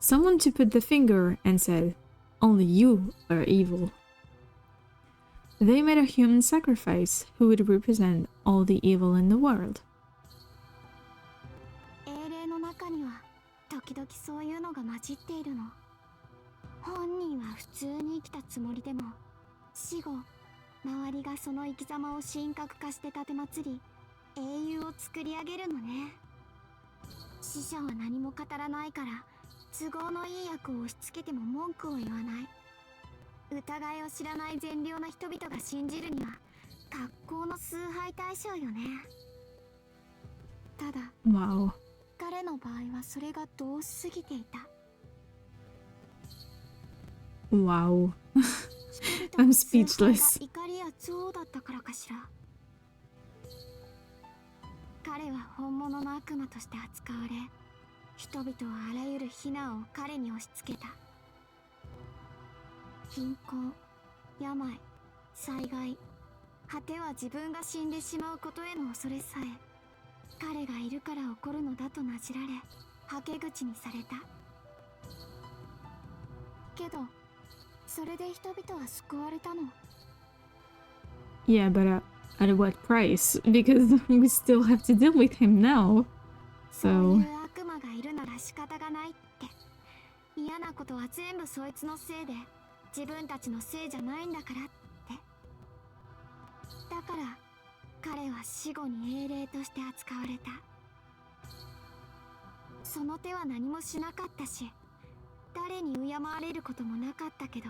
Someone to put the finger and said, only you are evil. They made a human sacrifice who would represent all the evil in the world. 英霊の中には時々そういうのが混じっているの。本人は普通に生きたつもりでも、死後、周りがその生き様を神格化して立てまつり、英雄を作り上げるのね。死者は何も語らないから、都合のいい役を押し付けても文句を言わない。疑いを知らない善良な人々が信じるには格好の崇拝対象よね。ただ、Wow. 彼の場合はそれがどうすぎていた。Wow. I'm speechless. 怒りや憎悪だったからかしら。彼は本物の悪魔として扱われ、人々はあらゆる非難を彼に押し付けた。貧困、病、災害、果ては自分が死んでしまうことへの恐れさえ、彼がいるから起こるのだとなじられ、はけ口にされた。けど、それで人々は救われたの。Yeah, but at what price? Because we still have to deal with him now. そうい So... う悪魔がいるなら仕方がないって。嫌なことは全部そいつのせいで、自分たちのせいじゃないんだからって。だから彼は死後に英霊として扱われた。その手は何もしなかったし、誰に敬われることもなかったけど、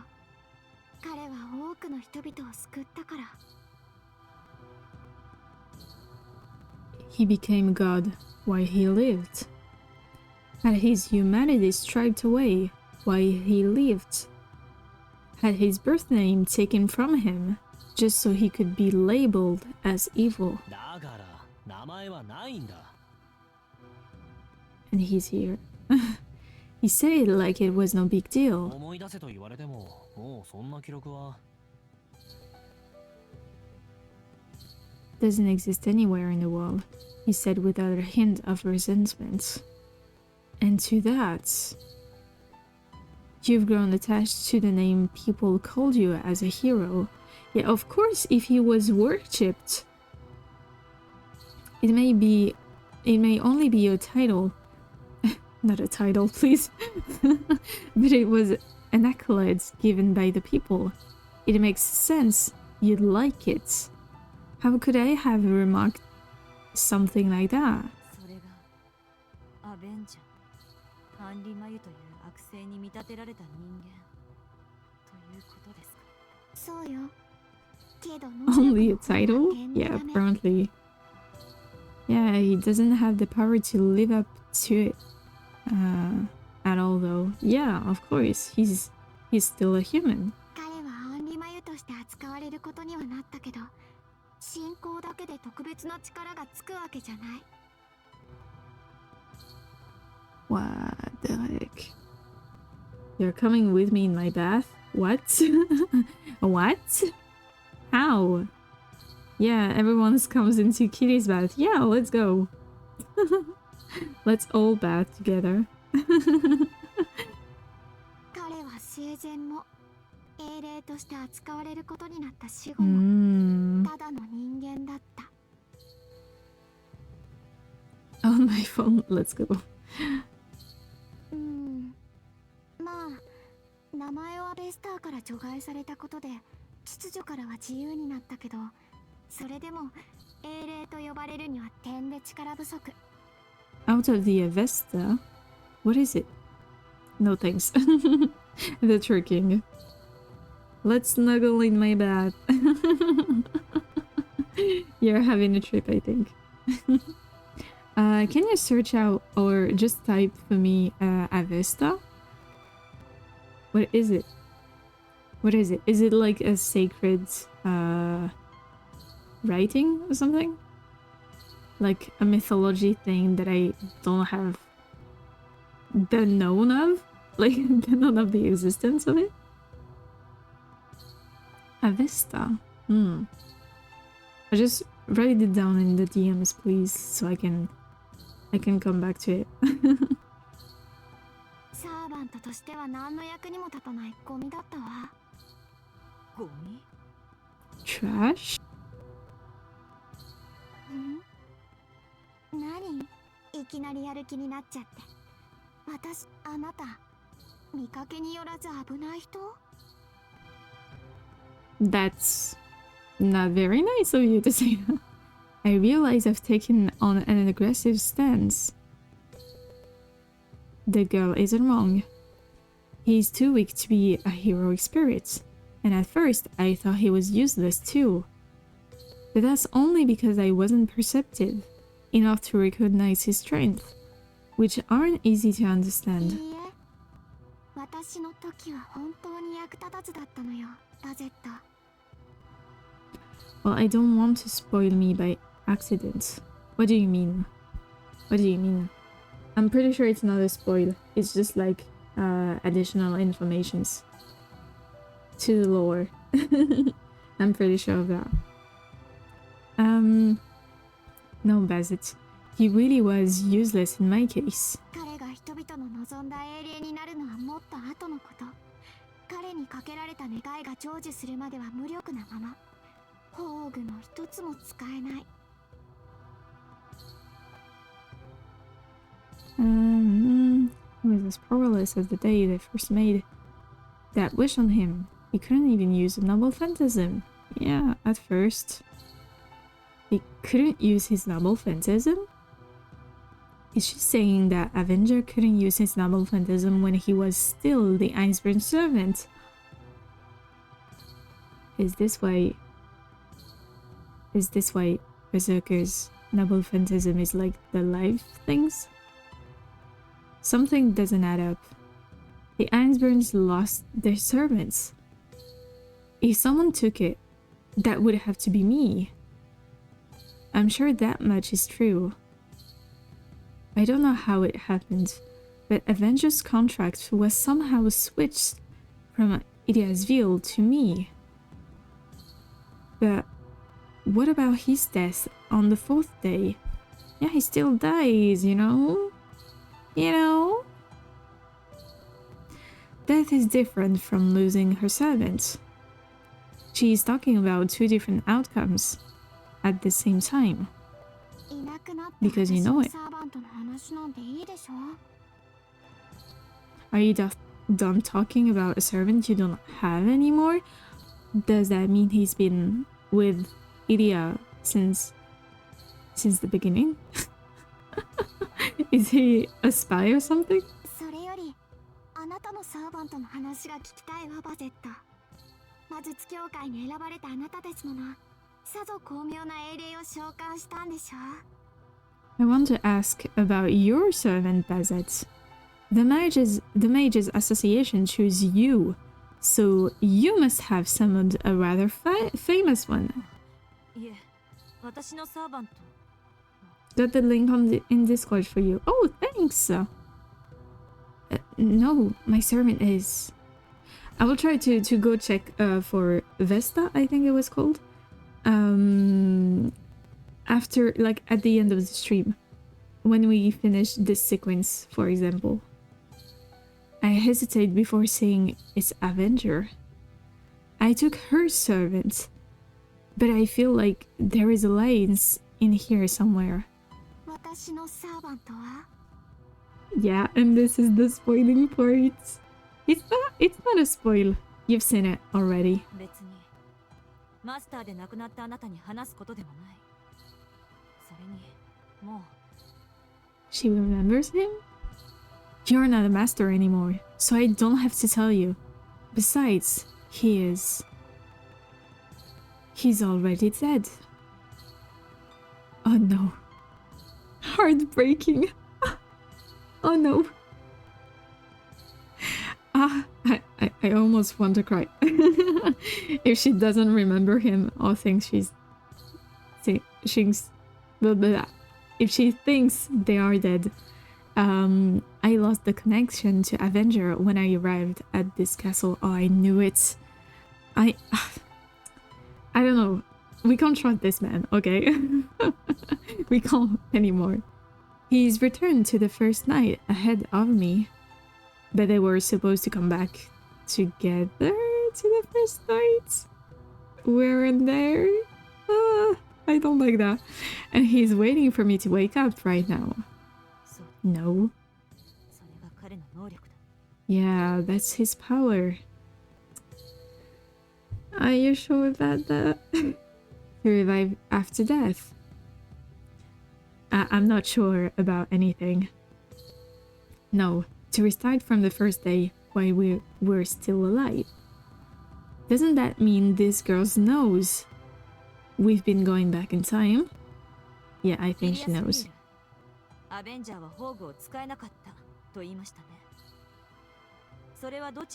彼は多くの人々を救ったから。He became God while he lived. Had his humanity stripped away while he lived. Had his birth name taken from him just so he could be labeled as evil. だから名前はないんだ。 And he's here. He said it like it was no big deal. 思い出せと言われても、もうそんな記録は。Doesn't exist anywhere in the world, he said without a hint of resentment. And to that, you've grown attached to the name people called you as a hero. Yeah, of course, if he was worshipped, it may only be a title. Not a title, please. But it was an accolade given by the people. It makes sense you'd like it. How could I have remarked something like that? それがアベンジャー、ハンリ・マユという悪性に見立てられた人間ということですか。そうよ。けど Only a title? Yeah, apparently. Yeah, he doesn't have the power to live up to it at all, though. Yeah, of course, he's still a human. 彼はアンリマユとして扱われることにはなったけど、信仰だけで特別な力がつくわけじゃない。What the heck? You're coming with me in my bath? What? What? How? Yeah, everyone comes into Kitty's bath. Yeah, let's go. Let's all bath together. 彼は生前も英霊として扱われることになった死後もただの人間だった。On my phone, let's go. まあ名前はベスターから除外されたことで秩序からは自由になったけど、それでも英霊と呼ばれるには点で力不足。Out of the Avesta? What is it? No thanks. The tricking. Let's snuggle in my bath. You're having a trip, I think. Can you search out or just type for me Avesta? What is it? What is it? Is it like a sacred writing or something? Like a mythology thing that I don't have the known of? Like the known of the existence of it? Avesta. I'll just write it down in the DMs, please, so I can come back to it. サーバントとしては何の役にも立たないゴミだったわ。ゴミ Trash? 何？いきなりやる気になっちゃって。私、あなた、見かけによらず危ない人？ That's not very nice of you to say that. I realize I've taken on an aggressive stance. The girl isn't wrong. He's too weak to be a heroic spirit, and at first I thought he was useless too. But that's only because I wasn't perceptive enough to recognize his strength, which aren't easy to understand. いいえ、私の時は本当に役立たずだったのよ、バゼット。 Well, I don't want to spoil me by accident. What do you mean? What do you mean? I'm pretty sure it's not a spoil. It's just like additional informations to the lore. I'm pretty sure of that. No, Bazet. He really was useless in my case. 彼が人々の望んだ英霊になるのはもっと後のこと。彼にかけられた願いが成就するまでは無力なまま。宝具の一つも使えない。He was as powerless as the day they first made that wish on him. He couldn't even use a noble phantasm. Yeah, at first. He couldn't use his noble phantasm? Is she saying that Avenger couldn't use his noble phantasm when he was still the Iceborn servant? Is this why Berserker's noble phantasm is like the life things? Something doesn't add up. The Iceborns lost their servants. If someone took it, that would have to be me. I'm sure that much is true. I don't know how it happened, but Avenger's contract was somehow switched from Iliasville to me. But what about his death on the 4th day? Yeah, he still dies, you know? Death is different from losing her servant. She is talking about two different outcomes at the same time. Because you know it. Are you done talking about a servant you don't have anymore? Does that mean he's been with Ilia since the beginning? Is he a spy or something? それより、あなたのサーバントの話が聞きたいわ、バゼット。魔術協会に選ばれたあなたですもの。さぞ巧妙な英霊を召喚したんでしょう。 I want to ask about your servant, Bazet. The Mages Association chose you, so you must have summoned a rather famous one. いえ、私のサーバント。 Got the link in Discord for you. Oh, thanks! No, my servant is... I will try to go check for Vesta, I think it was called. After, like, at the end of the stream. When we finish this sequence, for example. I hesitate before saying it's Avenger. I took her servant. But I feel like there is a alliance in here somewhere. 私のサーバントは Yeah, and this is the spoiling part. It's not a spoil. You've seen it already. 別にマスターで亡くなったあなたに話すことでもない。それにもう She remembers him? You're not a master anymore, so I don't have to tell you. Besides, he's already dead. Oh no. Heartbreaking. Oh no. I almost want to cry. If she doesn't remember him or thinks she's blah, blah, blah. If she thinks they are dead. I lost the connection to Avenger when I arrived at this castle. Oh, I knew it. I don't know. We can't trust this man, okay? We can't anymore. He's returned to the first night ahead of me. But they were supposed to come back together to the first night. Weren't there? I don't like that. And he's waiting for me to wake up right now. No. Yeah, that's his power. Are you sure about that? To revive after death? I'm not sure about anything. No, to restart from the first day while we're still alive. Doesn't that mean this girl knows we've been going back in time? Yeah, I think she knows.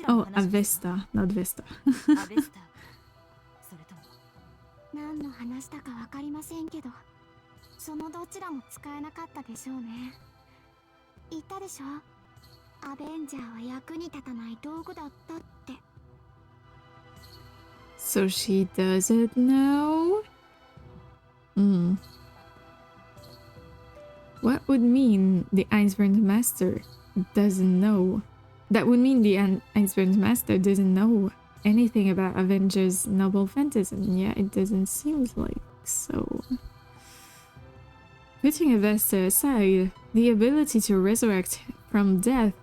Oh, Avesta, not Vesta. 何の話だかわかりませんけど、そのどちらも使えなかったでしょうね。言ったでしょ？アベンジャーは役に立たない道具だったって。So she doesn't know? What would mean the Iceberg Master doesn't know? That would mean the Iceberg Master doesn't know anything about Avengers' noble phantasm. Yeah, it doesn't seem like so. Putting Avesta aside, the ability to resurrect from death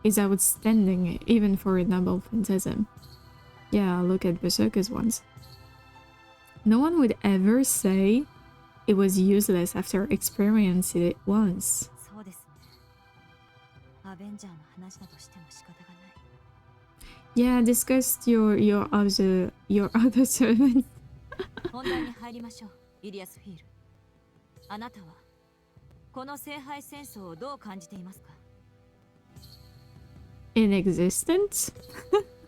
is outstanding, even for a noble phantasm. Yeah, look at Berserker's ones. No one would ever say it was useless after experiencing it once. Yeah, discuss your other servants. 本題に入りましょう、イリアスフィール。あなたはこの聖杯戦争をどう感じていますか？ Inexistent?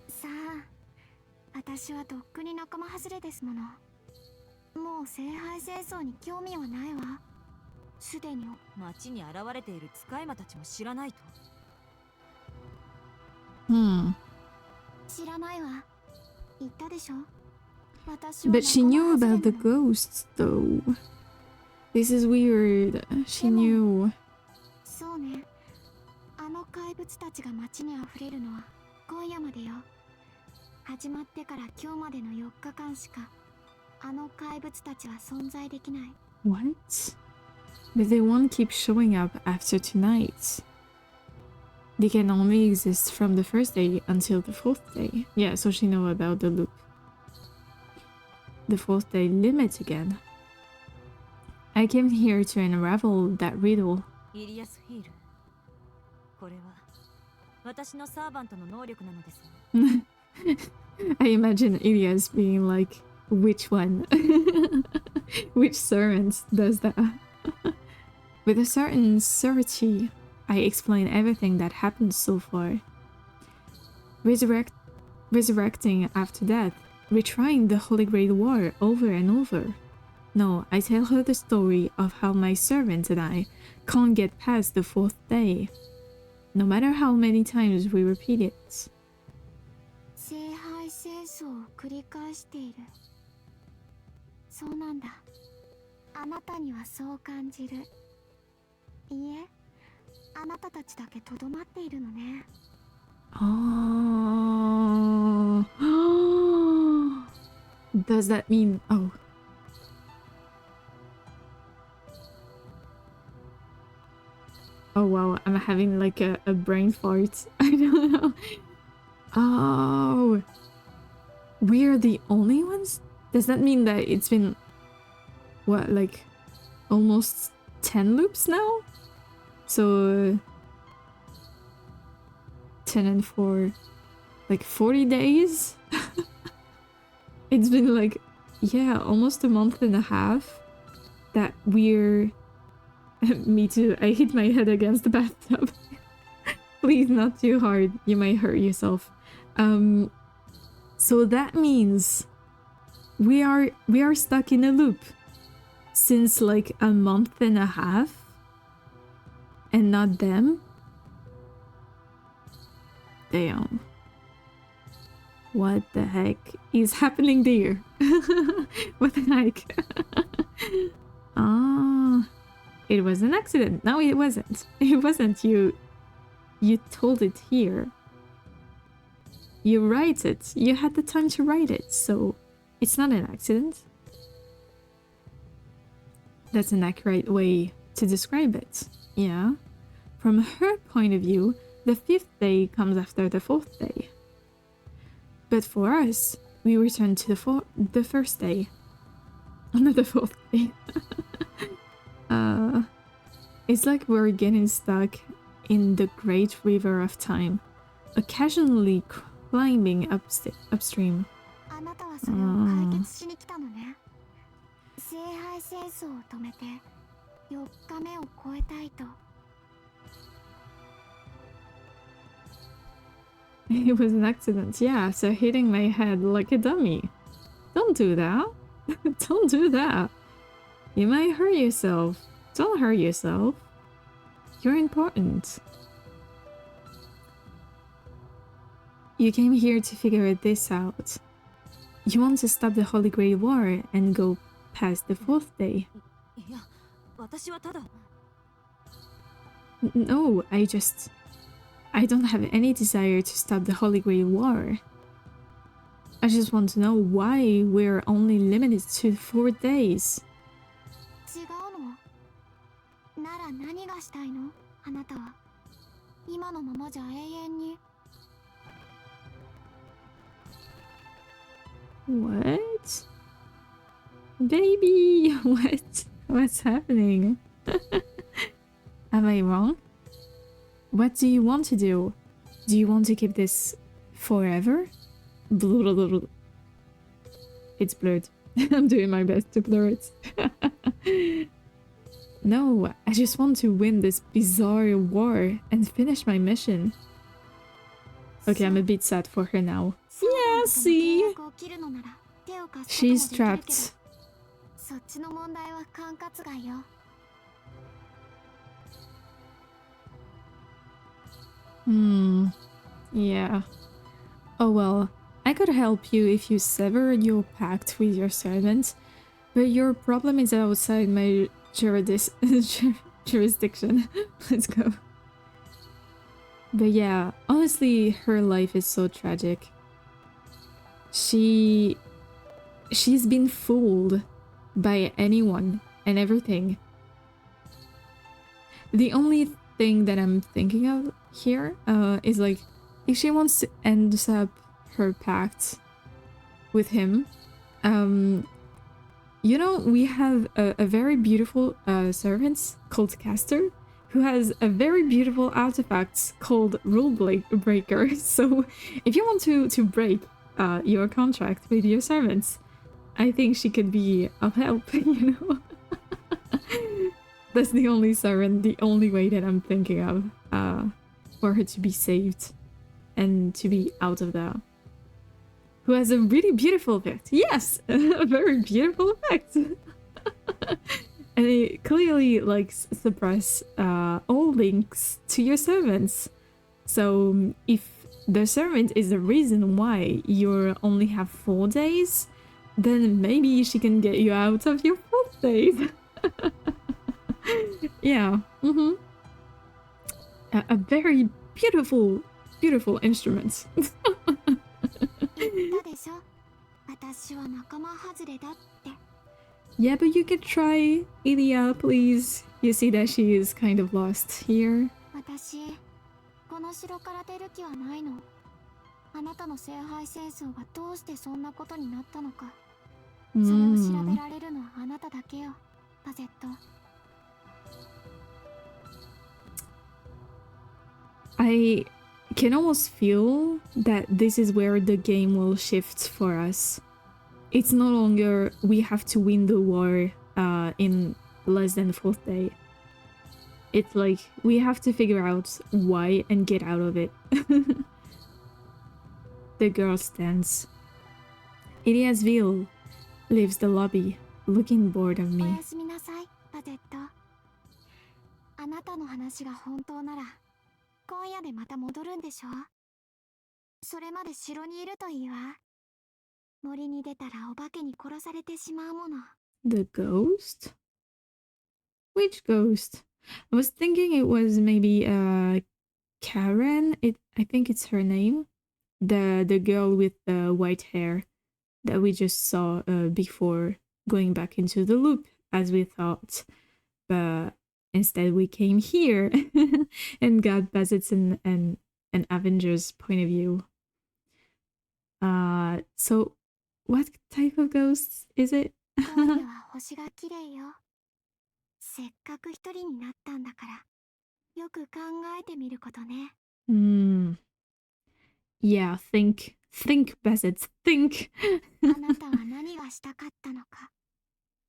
さあ、私はとっくに仲間外れですもの。もう聖杯戦争に興味はないわ。すでに町に現れている使い魔たちも知らないと。知らないわ。言ったでしょ。 But she knew about the ghosts, though. This is weird. She knew. そうね。あの怪物たちが町に溢れるのは今夜までよ。始まってから今日までの4日間しかあの怪物たちは存在できない。What? But they won't keep showing up after tonight. They can only exist from the first day until the fourth day. Yeah, so she knows about the loop. The fourth day limit again. I came here to unravel that riddle. イリアスフィール。これは私のサーバントの能力なのですが。I imagine Ilias being like, which one? Which servant does that? With a certain certainty, I explain everything that happened so far. Resurrecting after death, retrying the Holy Grail War over and over. No, I tell her the story of how my servant and I can't get past the fourth day, no matter how many times we repeat it. 聖杯戦争を繰り返している。そうなんだ。あなたにはそう感じる。いいえ、あなたたちだけとどまっているのね。Oh. Does that mean... Oh. Oh wow, I'm having like a brain fart. I don't know. Oh. We're the only ones? Does that mean that it's been... What, like... almost 10 loops now? So... 10 and 4... like 40 days? It's been like... yeah, almost a month and a half that we're... Me too, I hit my head against the bathtub. Please, not too hard, you might hurt yourself. So that means we are stuck in a loop since like a month and a half and not them. Damn. What the heck is happening there? What the heck? Ah, it was an accident. No, it wasn't. It wasn't. You told it here. You write it. You had the time to write it, so it's not an accident. That's an accurate way to describe it. Yeah. From her point of view, the 5th day comes after the 4th day. But for us, we return to the 1st day. Not the 4th day. It's like we're getting stuck in the great river of time, occasionally climbing upstream. あなたはそれを解決しに来たのね。聖杯戦争を止めて4日目を超えたいと。It was an accident, yeah, so hitting my head like a dummy. Don't do that. Don't do that. You might hurt yourself. Don't hurt yourself. You're important. You came here to figure this out. You want to stop the Holy Grail War and go past the 4th day. いや、私はただ。No, I don't have any desire to stop the Holy Grail War. I just want to know why we're only limited to 4 days. 違うの？なら何がしたいの？あなたは。今のままじゃ永遠に。What? Baby, what? What's happening? Am I wrong? What do you want to do? Do you want to keep this forever? It's blurred. I'm doing my best to blur it. No, I just want to win this bizarre war and finish my mission. Okay, I'm a bit sad for her now. Yeah, see? She's trapped. そっちの問題は管轄外よ。Yeah. Oh well, I could help you if you sever your pact with your servant, but your problem is outside my jurisdiction. Let's go. But yeah, honestly, her life is so tragic. She's been fooled by anyone and everything. The only thing that I'm thinking of here is like, if she wants to end up her pact with him, you know, we have a very beautiful servant called Caster, who has a very beautiful artifact called Rule Breaker. So if you want to break your contract with your servants, I think she could be of help, you know? That's the only servant, the only way that I'm thinking of for her to be saved and to be out of there. Who has a really beautiful effect. Yes! A very beautiful effect! And it clearly likes suppress all links to your servants. So if the servant is the reason why you only have 4 days, then maybe she can get you out of your 4th days. Yeah. A very beautiful, beautiful instrument. Yeah, but you could try, Ilya, please. You see that she is kind of lost here. この城から出る気はないの。あなたの聖杯戦争がどうしてそんなことになったのか。それを調べられるのはあなただけよ、パゼット。I can almost feel that this is where the game will shift for us. It's no longer we have to win the war in less than the 4th day. It's like we have to figure out why and get out of it. The girl stands. Ilia's veil leaves the lobby, looking bored of お me. やすみなさい、バゼット。あなたの話が本当なら、今夜でまた戻るんでしょ？それまで城にいるといいわ。森に出たらお化けに殺されてしまうもの。The ghost? Which ghost? I was thinking it was maybe Karen. I think it's her name. The girl with the white hair that we just saw before going back into the loop as we thought. But instead we came here and got Bassett's and Avenger's point of view. So what type of ghosts is it? 今夜は星が綺麗よ。せっかく一人になったんだから、よく考えてみることね。Yeah, think, Bassett, think. あなたは何がしたかったのか。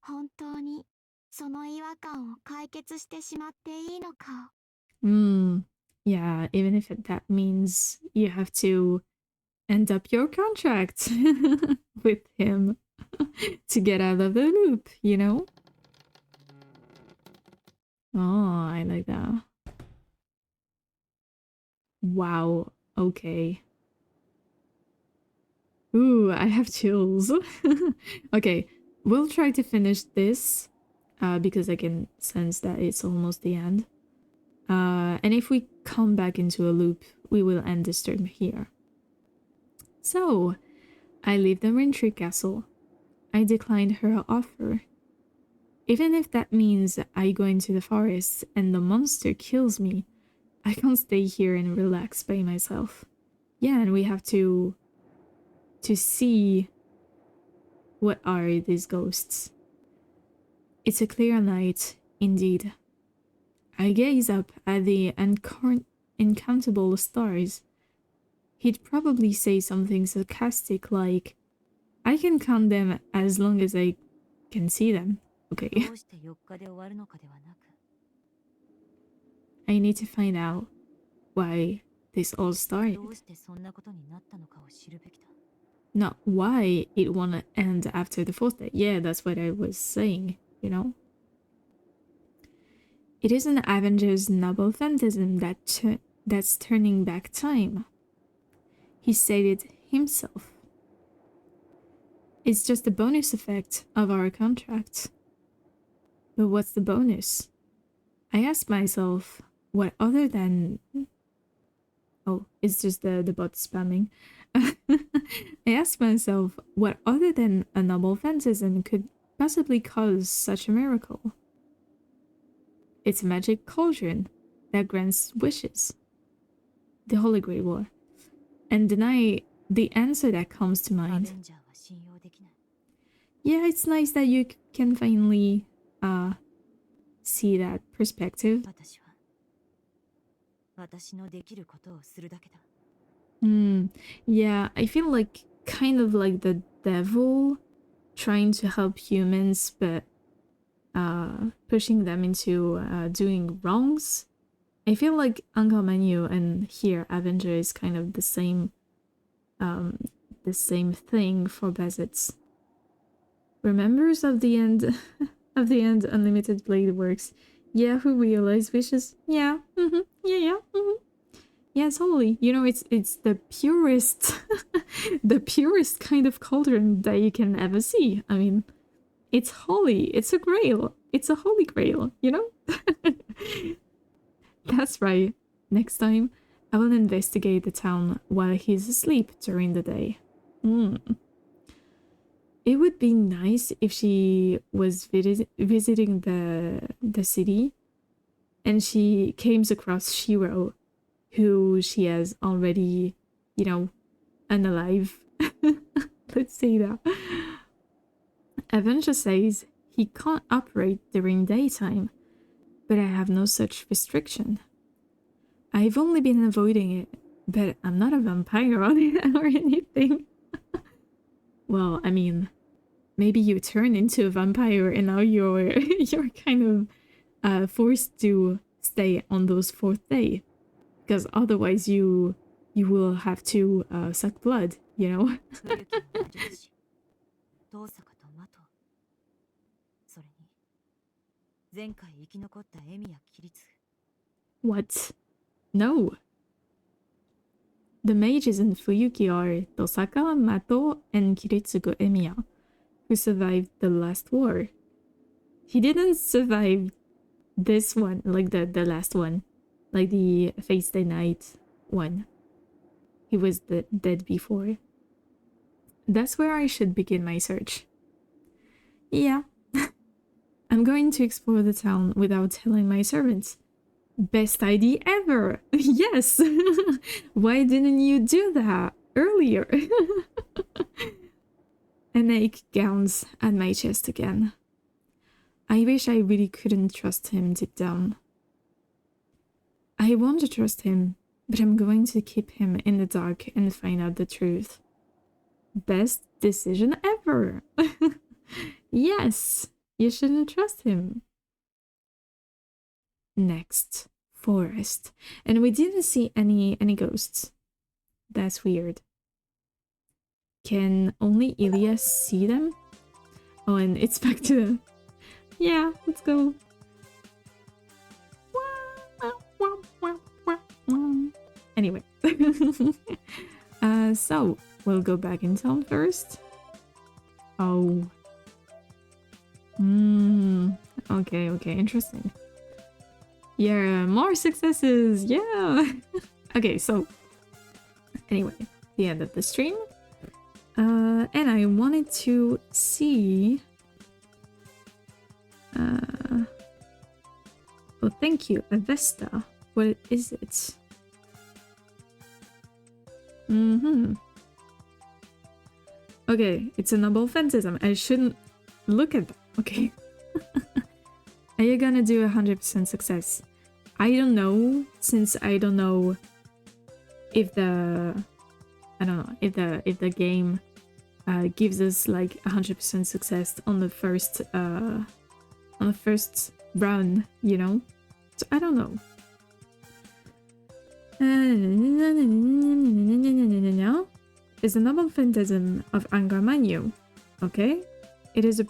本当にその違和感を解決してしまっていいのかを。Yeah, even if that means you have to end up your contract with him to get out of the loop, you know? Oh, I like that. Wow, okay. Ooh, I have chills. Okay, we'll try to finish this because I can sense that it's almost the end. And if we come back into a loop, we will end this turn here. So, I leave the Rintry Castle. I declined her offer. Even if that means I go into the forest and the monster kills me, I can't stay here and relax by myself. Yeah, and we have to see what are these ghosts. It's a clear night, indeed. I gaze up at the uncountable stars. He'd probably say something sarcastic like, I can count them as long as I can see them. Okay. I need to find out why this all started. Not why it won't end after the fourth day. Yeah, that's what I was saying, you know? It is an Avenger's noble phantasm that's turning back time. He said it himself. It's just a bonus effect of our contract. But what's the bonus? I ask myself, what other than... Oh, it's just the bot spamming. I ask myself, what other than a noble phantasm could possibly cause such a miracle? It's a magic cauldron that grants wishes. The Holy Grail War. And deny the answer that comes to mind. Yeah, it's nice that you can finally see that perspective. Yeah, I feel like kind of like the devil trying to help humans but pushing them into doing wrongs. I feel like Uncle Menu and here Avenger is kind of the same thing for Bassett's. Remembers of the end of the end Unlimited Blade works. Yeah, who realized wishes? Yeah, yeah, totally. You know, it's the purest the purest kind of cauldron that you can ever see. I mean, it's holy, it's a grail. It's a holy grail, you know? That's right. Next time, I will investigate the town while he's asleep during the day. It would be nice if she was visiting the city and she came across Shiro, who she has already, you know, unalive. Let's say that. Avenger says he can't operate during daytime, but I have no such restriction. I've only been avoiding it, but I'm not a vampire or anything. Well, I mean, maybe you turn into a vampire and now you're kind of forced to stay on those fourth day, because otherwise you you will have to suck blood, you know? 古きの魔術師遠坂とマト、それに前回生き残ったエミやキリツ。 What? No. The mages in Fuyuki are Tosaka, Mato, and Kiritsugu Emiya, who survived the last war. He didn't survive this one, like the last one, like the Face Day Night one. He was dead before. That's where I should begin my search. Yeah. I'm going to explore the town without telling my servants. Best idea ever! Yes! Why didn't you do that earlier? And ache gowns at my chest again. I wish I really couldn't trust him deep down. I want to trust him, but I'm going to keep him in the dark and find out the truth. Best decision ever! Yes! You shouldn't trust him. Next, forest. And we didn't see any ghosts. That's weird. Can only Ilya see them? Oh, and it's back to... Yeah, let's go. Anyway. So, we'll go back in town first. Oh. Okay, interesting. Yeah, more successes, yeah! Okay, so... Anyway, the end of the stream. And I wanted to see... Oh, thank you, Avesta. What is it? Okay, it's a noble phantasm. I shouldn't look at that, okay? Are you gonna do 100% success? I don't know, since I don't know if the... I don't know, if the game gives us like 100% success on the first run, you know? So I don't know. Is the noble phantasm of Angramanyu. Okay? It is a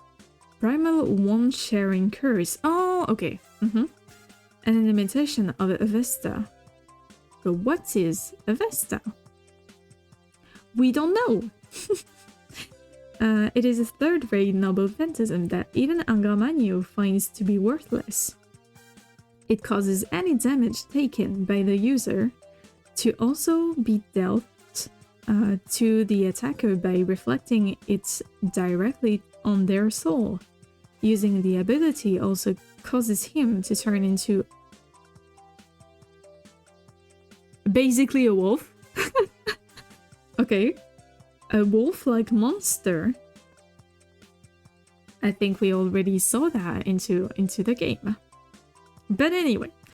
primal one-sharing curse. Oh, okay. And an imitation of Avesta. But what is Avesta? We don't know. It is a third-rate noble phantasm that even Angramanyu finds to be worthless. It causes any damage taken by the user to also be dealt to the attacker by reflecting it directly on their soul. Using the ability also causes him to turn into basically a wolf. Okay. A wolf-like monster. I think we already saw that into the game. But anyway.